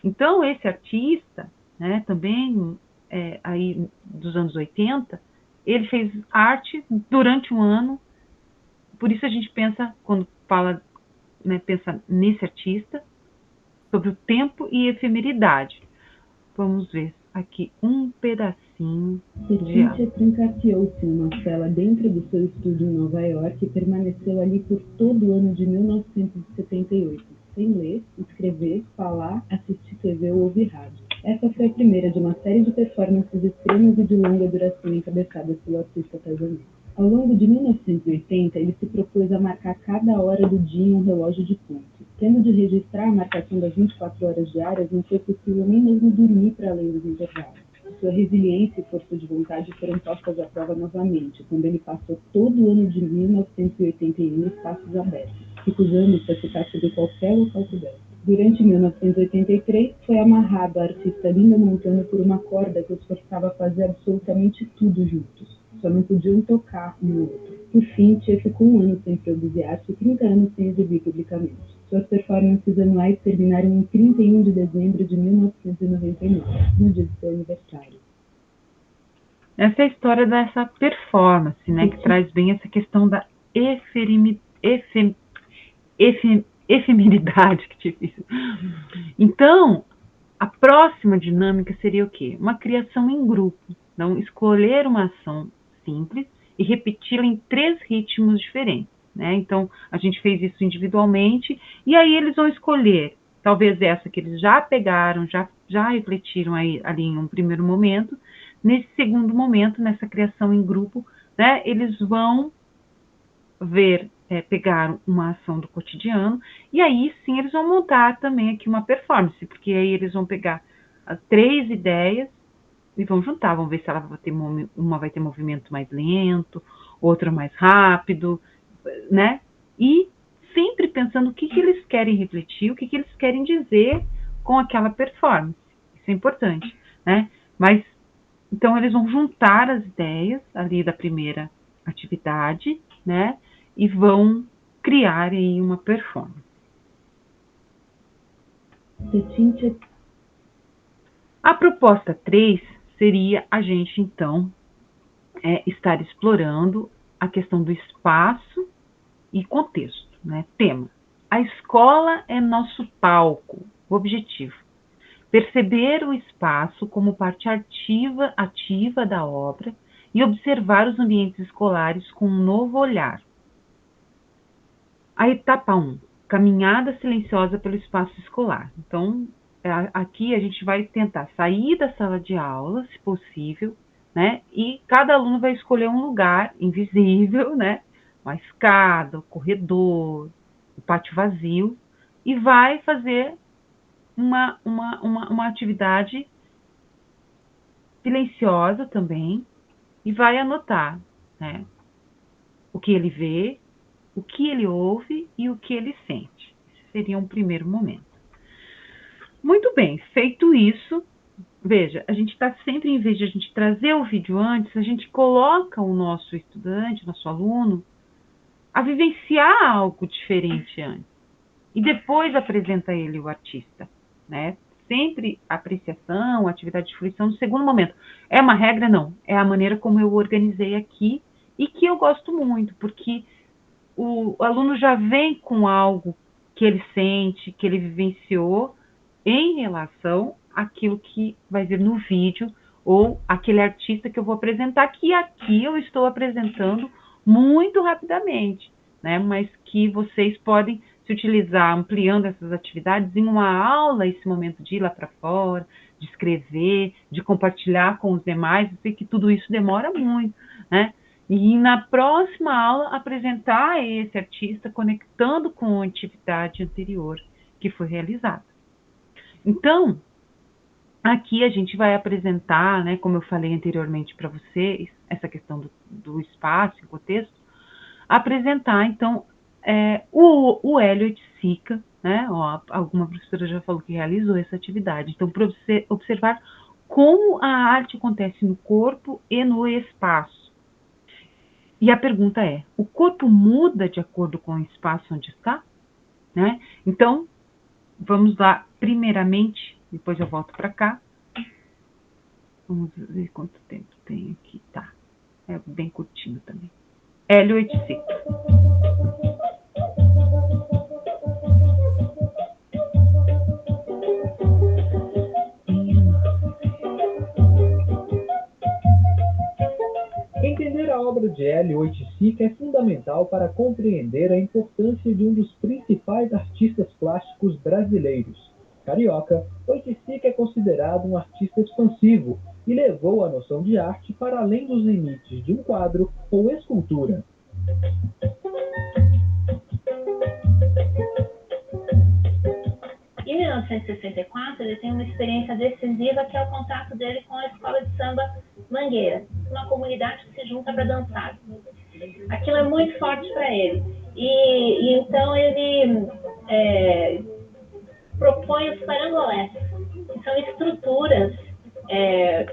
Então, esse artista, né, também aí dos anos 80, ele fez arte durante um ano, por isso a gente pensa, quando fala, né, pensa nesse artista, sobre o tempo e efemeridade. Vamos ver aqui um pedacinho de aula. Cíntia trancafiou-se numa cela dentro do seu estúdio em Nova York e permaneceu ali por todo o ano de 1978, sem ler, escrever, falar, assistir TV ou ouvir rádio. Essa foi a primeira de uma série de performances extremas e de longa duração encabeçadas pelo artista taiwanês. Ao longo de 1980, ele se propôs a marcar cada hora do dia em um relógio de pulso. Tendo de registrar a marcação das 24 horas diárias, não foi possível nem mesmo dormir para além dos intervalos. Sua resiliência e força de vontade foram postas à prova novamente, quando ele passou todo o ano de 1981 em espaços abertos, recusando-se a ficar sobre qualquer local coberto. Durante 1983, foi amarrado a artista Linda Montano por uma corda que os forçava a fazer absolutamente tudo juntos. Só não podiam tocar um no outro. Por fim, Tia ficou um ano sem produzir arte e 30 anos sem exibir publicamente. Suas performances anuais terminaram em 31 de dezembro de 1999, no dia do seu aniversário. Essa é a história dessa performance, né, que traz bem essa questão da efemeridade, que difícil. Então, a próxima dinâmica seria o quê? Uma criação em grupo. Então, escolher uma ação simples e repeti-la em 3 ritmos diferentes, né? Então, a gente fez isso individualmente, e aí eles vão escolher, talvez essa que eles já pegaram, já refletiram aí, ali em um primeiro momento. Nesse segundo momento, nessa criação em grupo, né, eles vão pegar uma ação do cotidiano, e aí sim eles vão montar também aqui uma performance, porque aí eles vão pegar as 3 ideias e vão juntar, vão ver se ela uma vai ter movimento mais lento, outra mais rápido, né? E sempre pensando o que eles querem refletir, o que eles querem dizer com aquela performance. Isso é importante, né? Mas, então, eles vão juntar as ideias ali da primeira atividade, né? E vão criar aí uma performance. A proposta 3 seria a gente, então, estar explorando a questão do espaço e contexto, né? Tema: a escola é nosso palco. O objetivo: perceber o espaço como parte ativa da obra e observar os ambientes escolares com um novo olhar. A etapa 1, caminhada silenciosa pelo espaço escolar. Então, aqui a gente vai tentar sair da sala de aula, se possível, né? E cada aluno vai escolher um lugar invisível, né? Uma escada, o corredor, o pátio vazio, e vai fazer uma atividade silenciosa também, e vai anotar, né, o que ele vê, o que ele ouve e o que ele sente. Esse seria um primeiro momento. Muito bem, feito isso, veja, a gente está sempre, em vez de a gente trazer o vídeo antes, a gente coloca o nosso estudante, nosso aluno, a vivenciar algo diferente antes. E depois apresenta ele o artista, né? Sempre a apreciação, a atividade de fruição no segundo momento. É uma regra? Não. É a maneira como eu organizei aqui e que eu gosto muito, porque o aluno já vem com algo que ele sente, que ele vivenciou em relação àquilo que vai vir no vídeo ou aquele artista que eu vou apresentar, que aqui eu estou apresentando muito rapidamente, né? Mas que vocês podem se utilizar ampliando essas atividades em uma aula, esse momento de ir lá para fora, de escrever, de compartilhar com os demais. Eu sei que tudo isso demora muito, né? E na próxima aula apresentar esse artista conectando com a atividade anterior que foi realizada. Então, aqui a gente vai apresentar, né, como eu falei anteriormente para vocês, essa questão do espaço e contexto, apresentar, então, o Hélio Oiticica, né, alguma professora já falou que realizou essa atividade, então, para você observar como a arte acontece no corpo e no espaço. E a pergunta é, o corpo muda de acordo com o espaço onde está? Né? Então, vamos lá, primeiramente, depois eu volto para cá. Vamos ver quanto tempo tem aqui. Tá, é bem curtinho também. Hélio Oiticica. Entender a obra de Hélio Oiticica é fundamental para compreender a importância de um dos principais artistas plásticos brasileiros. Carioca, Oiticica é considerado um artista expansivo e levou a noção de arte para além dos limites de um quadro ou escultura. Em 1964, ele tem uma experiência decisiva que é o contato dele com a escola de samba Mangueira, uma comunidade que se junta para dançar. Aquilo é muito forte para ele. E então ele propõe os parangolés, que são estruturas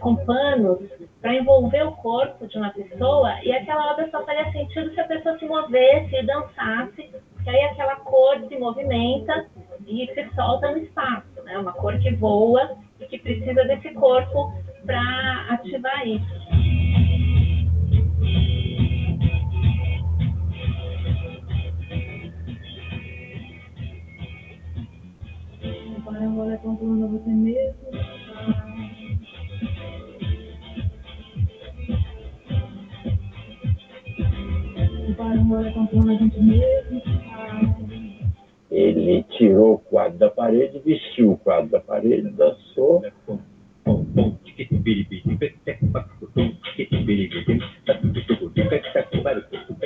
com panos para envolver o corpo de uma pessoa, e aquela obra só faria sentido se a pessoa se movesse e dançasse, porque aí aquela cor se movimenta e se solta no espaço, né? Uma cor que voa e que precisa desse corpo para ativar isso. O parangolé contorna você mesmo. O parangolé contorna a gente mesmo. Ele tirou o quadro da parede, vestiu o quadro da parede, dançou.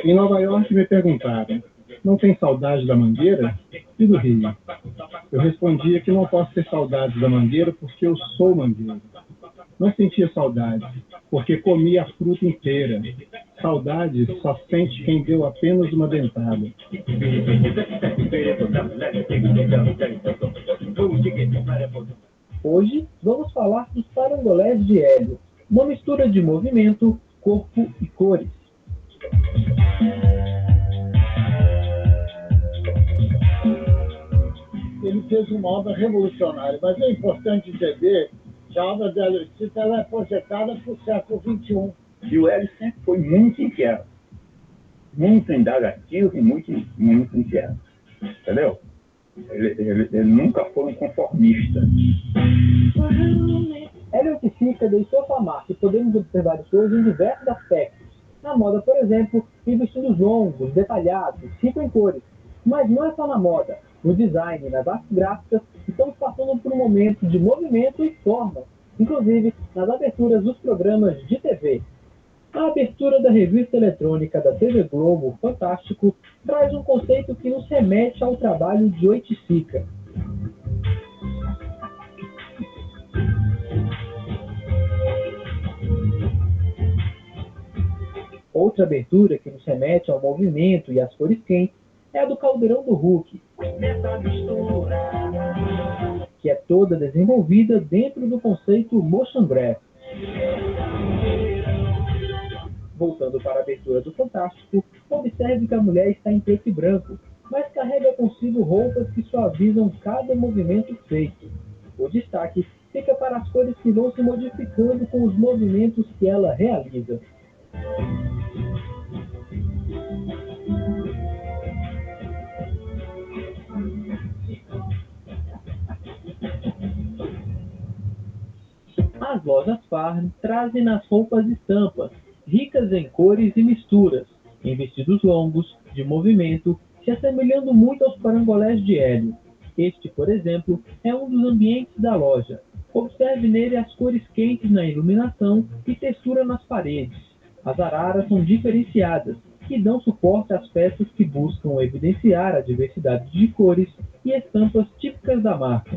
Em Nova York me perguntaram, não tem saudade da Mangueira e do Rio? Eu respondia que não posso ter saudade da Mangueira porque eu sou Mangueira. Não sentia saudade, porque comia a fruta inteira. Saudade só sente quem deu apenas uma dentada. Hoje vamos falar dos parangolés de Hélio, uma mistura de movimento, corpo e cores. Ele fez uma obra revolucionária, mas é importante entender que a obra de Hélio Oiticica ela é projetada para o século XXI. E o Hélio sempre foi muito inquieto, muito indagativo e muito inquieto, entendeu? Ele nunca foi um conformista. Hélio Oiticica deixou sua marca e podemos observar isso hoje em diversos aspectos. Na moda, por exemplo, em vestidos longos, detalhados, ricos em cores. Mas não é só na moda. No design e nas artes gráficas, estamos passando por um momento de movimento e forma, inclusive nas aberturas dos programas de TV. A abertura da revista eletrônica da TV Globo, Fantástico, traz um conceito que nos remete ao trabalho de Oiticica. Outra abertura que nos remete ao movimento e às cores quentes é a do Caldeirão do Hulk, que é toda desenvolvida dentro do conceito Motion Graphics. Voltando para a abertura do Fantástico, observe que a mulher está em preto e branco, mas carrega consigo roupas que suavizam cada movimento feito. O destaque fica para as cores que vão se modificando com os movimentos que ela realiza. As lojas Farm trazem nas roupas estampas, ricas em cores e misturas, em vestidos longos, de movimento, se assemelhando muito aos parangolés de Hélio. Este, por exemplo, é um dos ambientes da loja. Observe nele as cores quentes na iluminação e textura nas paredes. As araras são diferenciadas e dão suporte às peças que buscam evidenciar a diversidade de cores e estampas típicas da marca.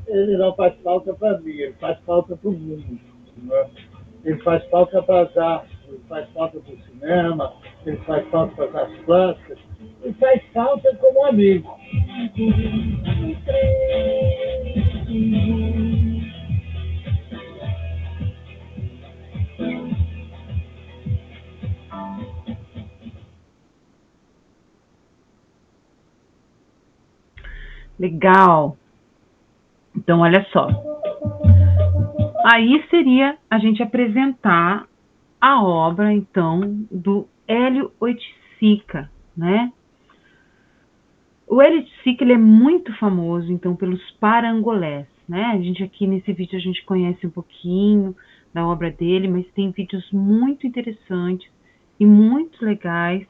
Ele não faz falta para mim, ele faz falta para o mundo. Né? Ele faz falta para as artes, ele faz falta para o cinema, ele faz falta para as artes plásticas, ele faz falta como amigo. Legal. Então, olha só. Aí seria a gente apresentar a obra, então, do Hélio Oiticica, né? O Hélio Oiticica, ele é muito famoso, então, pelos parangolés, né? A gente aqui nesse vídeo, a gente conhece um pouquinho da obra dele, mas tem vídeos muito interessantes e muito legais.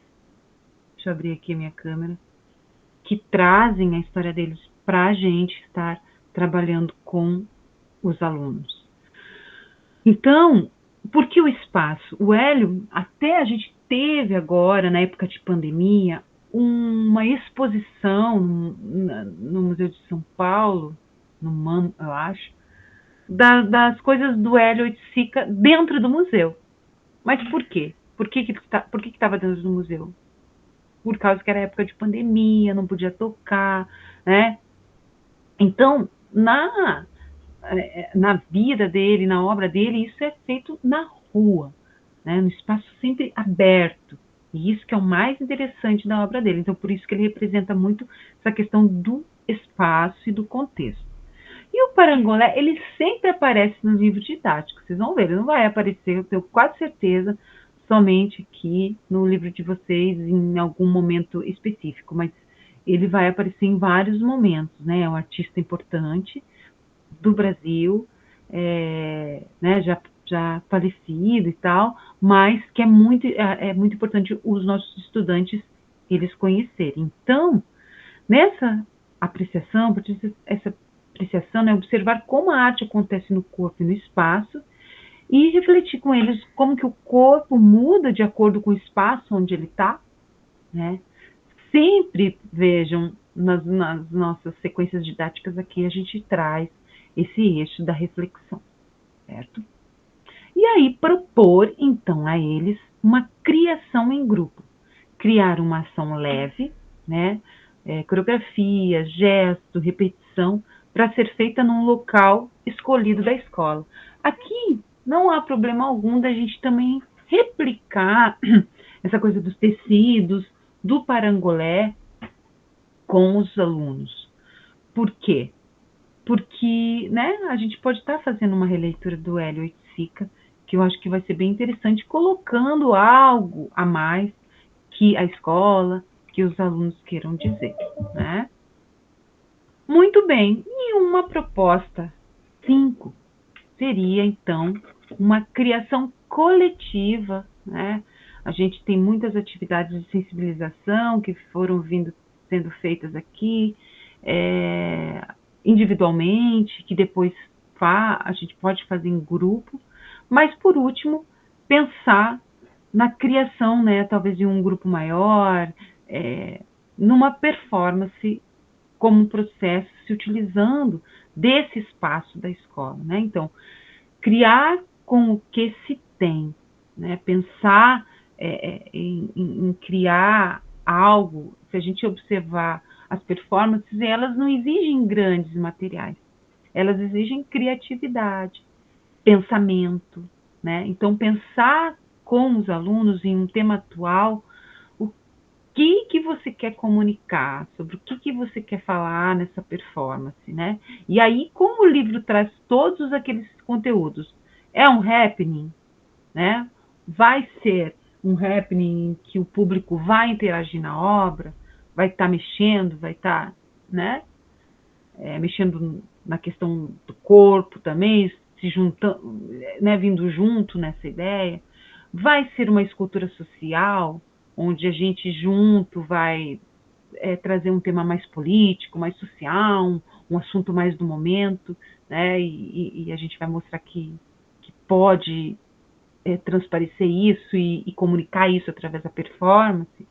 Deixa eu abrir aqui a minha câmera. Que trazem a história deles para a gente estar trabalhando com os alunos. Então, por que o espaço? O Hélio, até a gente teve agora, na época de pandemia, uma exposição no Museu de São Paulo, no MAM, eu acho, das coisas do Hélio Oiticica dentro do museu. Mas por quê? Por que estava dentro do museu? Por causa que era época de pandemia, não podia tocar, né? Então, na vida dele, na obra dele, isso é feito na rua, né? No espaço sempre aberto. E isso que é o mais interessante da obra dele. Então, por isso que ele representa muito essa questão do espaço e do contexto. E o parangolé, ele sempre aparece nos livros didáticos. Vocês vão ver, ele não vai aparecer, eu tenho quase certeza, somente aqui no livro de vocês em algum momento específico, mas ele vai aparecer em vários momentos, né? É um artista importante do Brasil, né? Já falecido e tal, mas que é muito importante os nossos estudantes eles conhecerem. Então, nessa apreciação, essa apreciação é observar como a arte acontece no corpo e no espaço e refletir com eles como que o corpo muda de acordo com o espaço onde ele está, né? Sempre, vejam, nas nossas sequências didáticas aqui, a gente traz esse eixo da reflexão, certo? E aí, propor, então, a eles uma criação em grupo. Criar uma ação leve, né? coreografia, gesto, repetição, para ser feita num local escolhido da escola. Aqui não há problema algum da gente também replicar essa coisa dos tecidos, do parangolé com os alunos. Por quê? Porque, né, a gente pode estar fazendo uma releitura do Hélio Oiticica, que eu acho que vai ser bem interessante, colocando algo a mais que a escola, que os alunos queiram dizer, né? Muito bem, e uma proposta 5 seria, então, uma criação coletiva, né? A gente tem muitas atividades de sensibilização que foram sendo feitas aqui, individualmente, que depois a gente pode fazer em grupo, mas, por último, pensar na criação, né, talvez de um grupo maior, numa performance como processo, se utilizando desse espaço da escola, né? Então, criar com o que se tem, né? Pensar em criar algo, se a gente observar as performances, elas não exigem grandes materiais, elas exigem criatividade, pensamento, né? Então, pensar com os alunos em um tema atual, o que você quer comunicar, sobre o que você quer falar nessa performance, né? E aí, como o livro traz todos aqueles conteúdos, é um happening, né? Vai ser um happening em que o público vai interagir na obra, vai estar mexendo, vai estar, né? Mexendo na questão do corpo também, se juntando, né, vindo junto nessa ideia. Vai ser uma escultura social, onde a gente junto vai trazer um tema mais político, mais social, um assunto mais do momento, né? E a gente vai mostrar que pode transparecer isso e comunicar isso através da performance.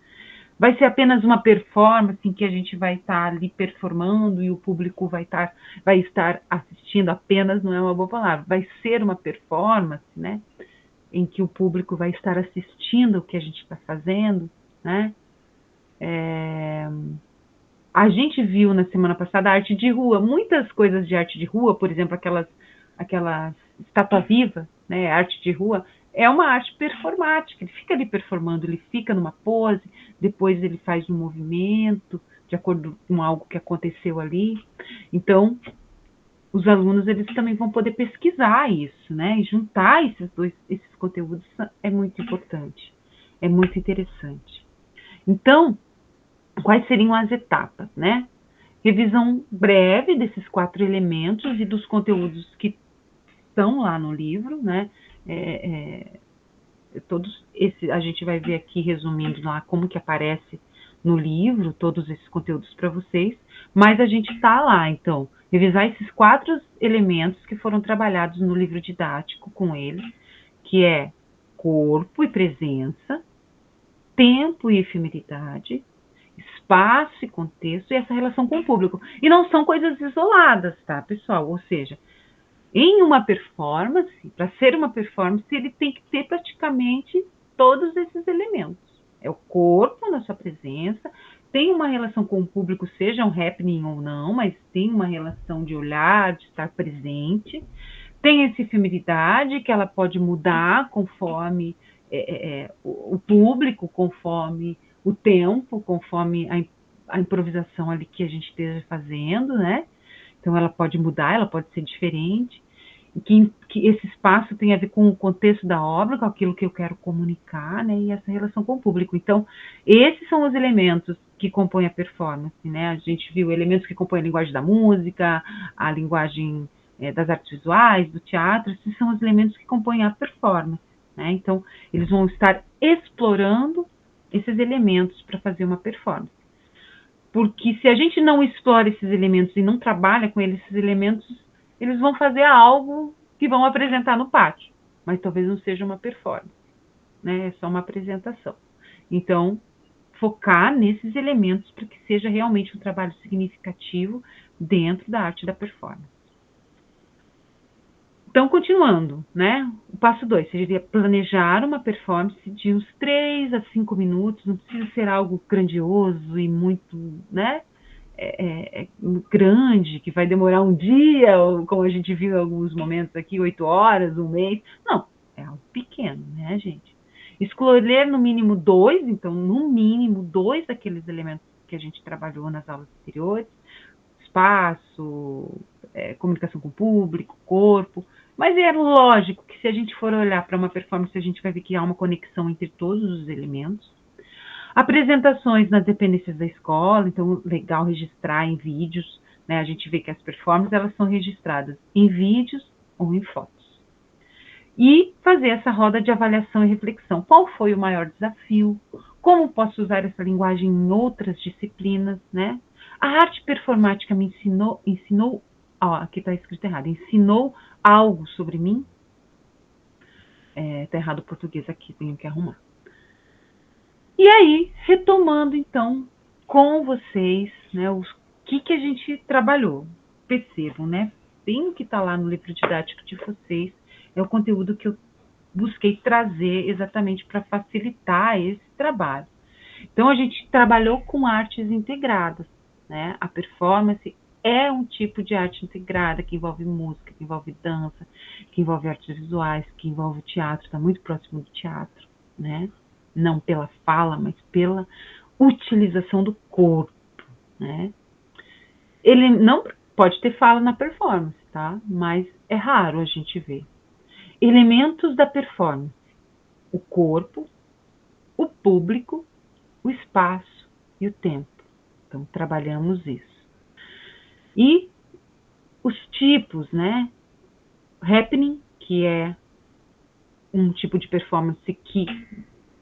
Vai ser apenas uma performance em que a gente vai estar ali performando e o público vai estar assistindo apenas, não é uma boa palavra, vai ser uma performance, né? Em que o público vai estar assistindo o que a gente está fazendo, né? A gente viu na semana passada a arte de rua, muitas coisas de arte de rua, por exemplo, aquelas estátua viva, né? Arte de rua é uma arte performática, ele fica ali performando, ele fica numa pose, depois ele faz um movimento de acordo com algo que aconteceu ali. Então, os alunos eles também vão poder pesquisar isso, né? E juntar esses conteúdos é muito importante, é muito interessante. Então, quais seriam as etapas, né? Revisão breve desses 4 elementos e dos conteúdos que estão lá no livro, né? Todos esses, a gente vai ver aqui resumindo lá como que aparece no livro, todos esses conteúdos para vocês, mas a gente está lá, então, revisar esses 4 elementos que foram trabalhados no livro didático com ele, que é corpo e presença, tempo e efemeridade, espaço e contexto e essa relação com o público. E não são coisas isoladas, tá, pessoal? Ou seja, em uma performance, para ser uma performance, ele tem que ter praticamente todos esses elementos. É o corpo na sua presença, tem uma relação com o público, seja um happening ou não, mas tem uma relação de olhar, de estar presente. Tem essa efemeridade, que ela pode mudar conforme o público, conforme o tempo, conforme a improvisação ali que a gente esteja fazendo, né? Então, ela pode mudar, ela pode ser diferente. Que esse espaço tem a ver com o contexto da obra, com aquilo que eu quero comunicar, né? E essa relação com o público. Então, esses são os elementos que compõem a performance, né? A gente viu elementos que compõem a linguagem da música, a linguagem das artes visuais, do teatro. Esses são os elementos que compõem a performance, né? Então, eles vão estar explorando esses elementos para fazer uma performance. Porque se a gente não explora esses elementos e não trabalha com eles, esses elementos, eles vão fazer algo que vão apresentar no pátio, mas talvez não seja uma performance, né? É só uma apresentação. Então, focar nesses elementos para que seja realmente um trabalho significativo dentro da arte da performance. Então, continuando, né? O passo 2 seria planejar uma performance de uns 3 a 5 minutos, não precisa ser algo grandioso e muito, né? Grande, que vai demorar um dia, ou como a gente viu em alguns momentos aqui, 8 horas, um mês. Não, é algo pequeno, né, gente? Escolher no mínimo 2, então, no mínimo 2 daqueles elementos que a gente trabalhou nas aulas anteriores, espaço, comunicação com o público, corpo, mas é lógico que se a gente for olhar para uma performance, a gente vai ver que há uma conexão entre todos os elementos. Apresentações nas dependências da escola, então legal registrar em vídeos, né? A gente vê que as performances elas são registradas em vídeos ou em fotos. E fazer essa roda de avaliação e reflexão. Qual foi o maior desafio? Como posso usar essa linguagem em outras disciplinas, né? A arte performática me ensinou, aqui está escrito errado, ensinou algo sobre mim? Está errado o português aqui, tenho que arrumar. E aí, retomando então com vocês, né, o que a gente trabalhou. Percebam, né? Bem o que está lá no livro didático de vocês, é o conteúdo que eu busquei trazer exatamente para facilitar esse trabalho. Então, a gente trabalhou com artes integradas, né? A performance é um tipo de arte integrada que envolve música, que envolve dança, que envolve artes visuais, que envolve teatro, está muito próximo do teatro, né? Não pela fala, mas pela utilização do corpo, né? Ele não pode ter fala na performance, tá? Mas é raro a gente ver. Elementos da performance: o corpo, o público, o espaço e o tempo. Então, trabalhamos isso. E os tipos, né? Happening, que é um tipo de performance que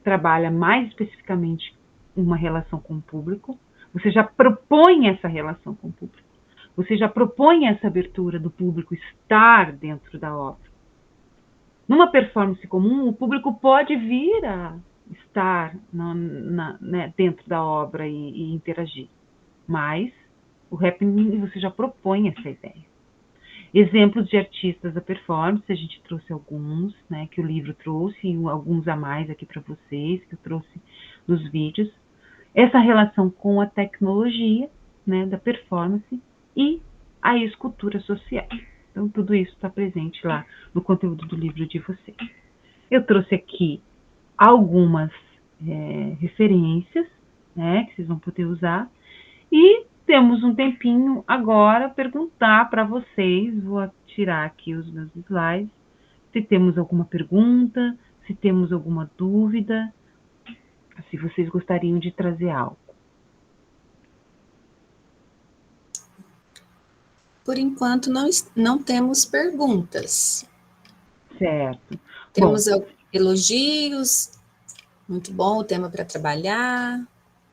trabalha mais especificamente uma relação com o público. Você já propõe essa relação com o público. Você já propõe essa abertura do público estar dentro da obra. Numa performance comum, o público pode vir a estar né, dentro da obra e interagir. Mas o happening você já propõe essa ideia. Exemplos de artistas da performance, a gente trouxe alguns, né, que o livro trouxe, e alguns a mais aqui para vocês, que eu trouxe nos vídeos. Essa relação com a tecnologia, né, da performance e a escultura social. Então, tudo isso está presente lá no conteúdo do livro de vocês. Eu trouxe aqui algumas referências, né, que vocês vão poder usar. E temos um tempinho agora perguntar para vocês, vou tirar aqui os meus slides, se temos alguma pergunta, se temos alguma dúvida, se vocês gostariam de trazer algo. Por enquanto, não temos perguntas. Certo. Temos elogios, muito bom o tema para trabalhar,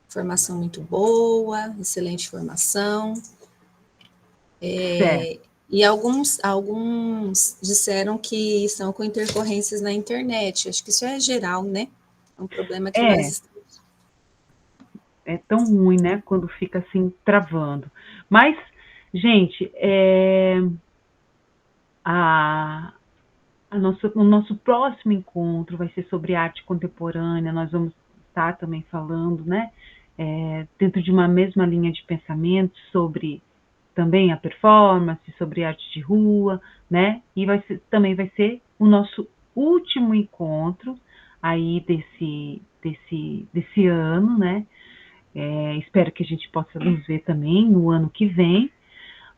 formação muito boa, excelente formação. E alguns disseram que estão com intercorrências na internet. Acho que isso é geral, né? É um problema que nós estamos. É tão ruim, né? Quando fica assim, travando. Mas, gente, o nosso próximo encontro vai ser sobre arte contemporânea. Nós vamos estar também falando, né? Dentro de uma mesma linha de pensamento sobre também a performance, sobre arte de rua, né? E também vai ser o nosso último encontro aí desse ano, né? Espero que a gente possa nos ver também no ano que vem,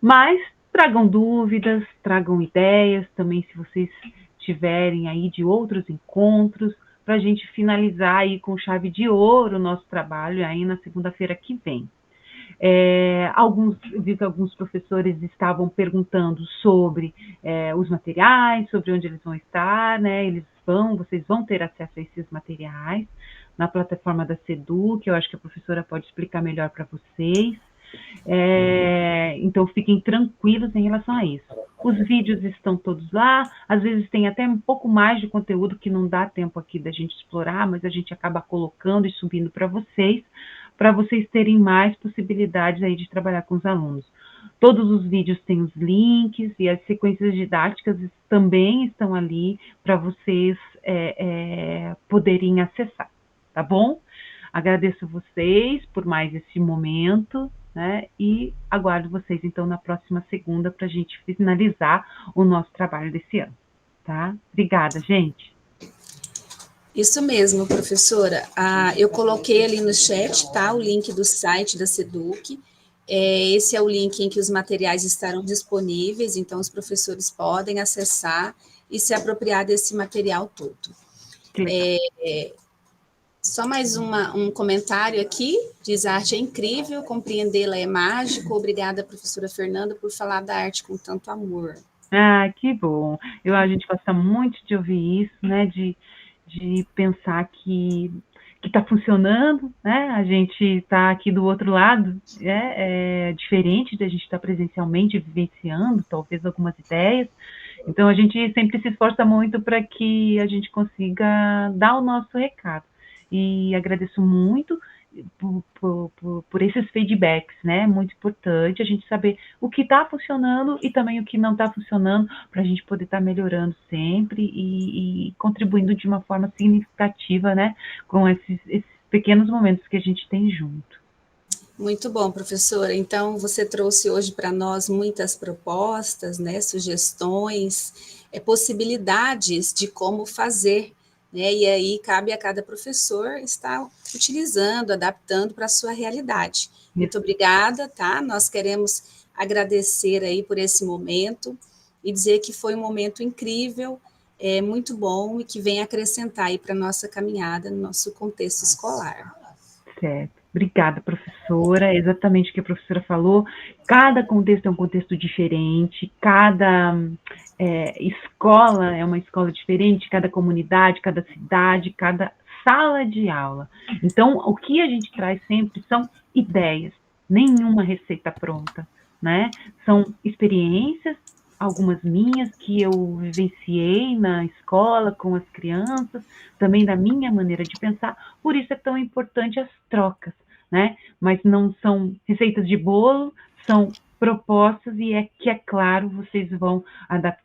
mas tragam dúvidas, tragam ideias também, se vocês tiverem aí de outros encontros, para a gente finalizar aí com chave de ouro o nosso trabalho aí na segunda-feira que vem. Eu vi que alguns professores estavam perguntando sobre os materiais, sobre onde eles vão estar, né? Vocês vão ter acesso a esses materiais na plataforma da Sedu, que eu acho que a professora pode explicar melhor para vocês. Então, fiquem tranquilos em relação a isso. Os vídeos estão todos lá, às vezes tem até um pouco mais de conteúdo que não dá tempo aqui da gente explorar, mas a gente acaba colocando e subindo para vocês terem mais possibilidades aí de trabalhar com os alunos. Todos os vídeos têm os links e as sequências didáticas também estão ali para vocês poderem acessar, tá bom? Agradeço vocês por mais esse momento, né? E aguardo vocês, então, na próxima segunda para a gente finalizar o nosso trabalho desse ano, tá? Obrigada, gente. Isso mesmo, professora. Eu coloquei ali no chat, tá? O link do site da SEDUC. Esse é o link em que os materiais estarão disponíveis, então os professores podem acessar e se apropriar desse material todo. Só mais um comentário aqui, diz: a arte é incrível, compreendê-la é mágico. Obrigada, professora Fernanda, por falar da arte com tanto amor. Ah, que bom. A gente gosta muito de ouvir isso, né, de pensar que está funcionando, né? A gente está aqui do outro lado, é diferente de a gente estar presencialmente vivenciando, talvez, algumas ideias. Então, a gente sempre se esforça muito para que a gente consiga dar o nosso recado. E agradeço muito por esses feedbacks, né? Muito importante a gente saber o que está funcionando e também o que não está funcionando, para a gente poder estar melhorando sempre e contribuindo de uma forma significativa, né? Com esses pequenos momentos que a gente tem junto. Muito bom, professora. Então, você trouxe hoje para nós muitas propostas, né? Sugestões, possibilidades de como fazer, né? E aí cabe a cada professor estar utilizando, adaptando para a sua realidade. Muito obrigada, tá? Nós queremos agradecer aí por esse momento e dizer que foi um momento incrível, muito bom e que vem acrescentar aí para a nossa caminhada no nosso contexto escolar. Certo. Obrigada, professora. É exatamente o que a professora falou. Cada contexto é um contexto diferente, cada escola é uma escola diferente, cada comunidade, cada cidade, cada sala de aula. Então, o que a gente traz sempre são ideias, nenhuma receita pronta, né? São experiências, algumas minhas que eu vivenciei na escola com as crianças, também da minha maneira de pensar, por isso é tão importante as trocas, né? Mas não são receitas de bolo, são propostas e é claro, vocês vão adaptar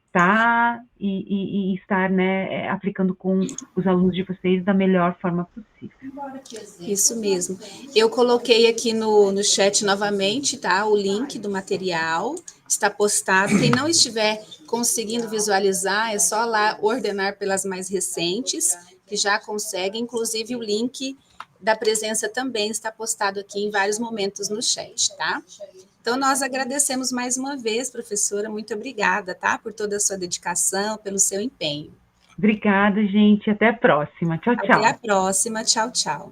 e estar, né, aplicando com os alunos de vocês da melhor forma possível. Isso mesmo. Eu coloquei aqui no chat novamente, tá? O link do material está postado. Quem não estiver conseguindo visualizar, é só lá ordenar pelas mais recentes, que já consegue. Inclusive, o link da presença também está postado aqui em vários momentos no chat, tá? Então, nós agradecemos mais uma vez, professora. Muito obrigada, tá? Por toda a sua dedicação, pelo seu empenho. Obrigada, gente. Até a próxima. Tchau, tchau. Até a próxima. Tchau, tchau.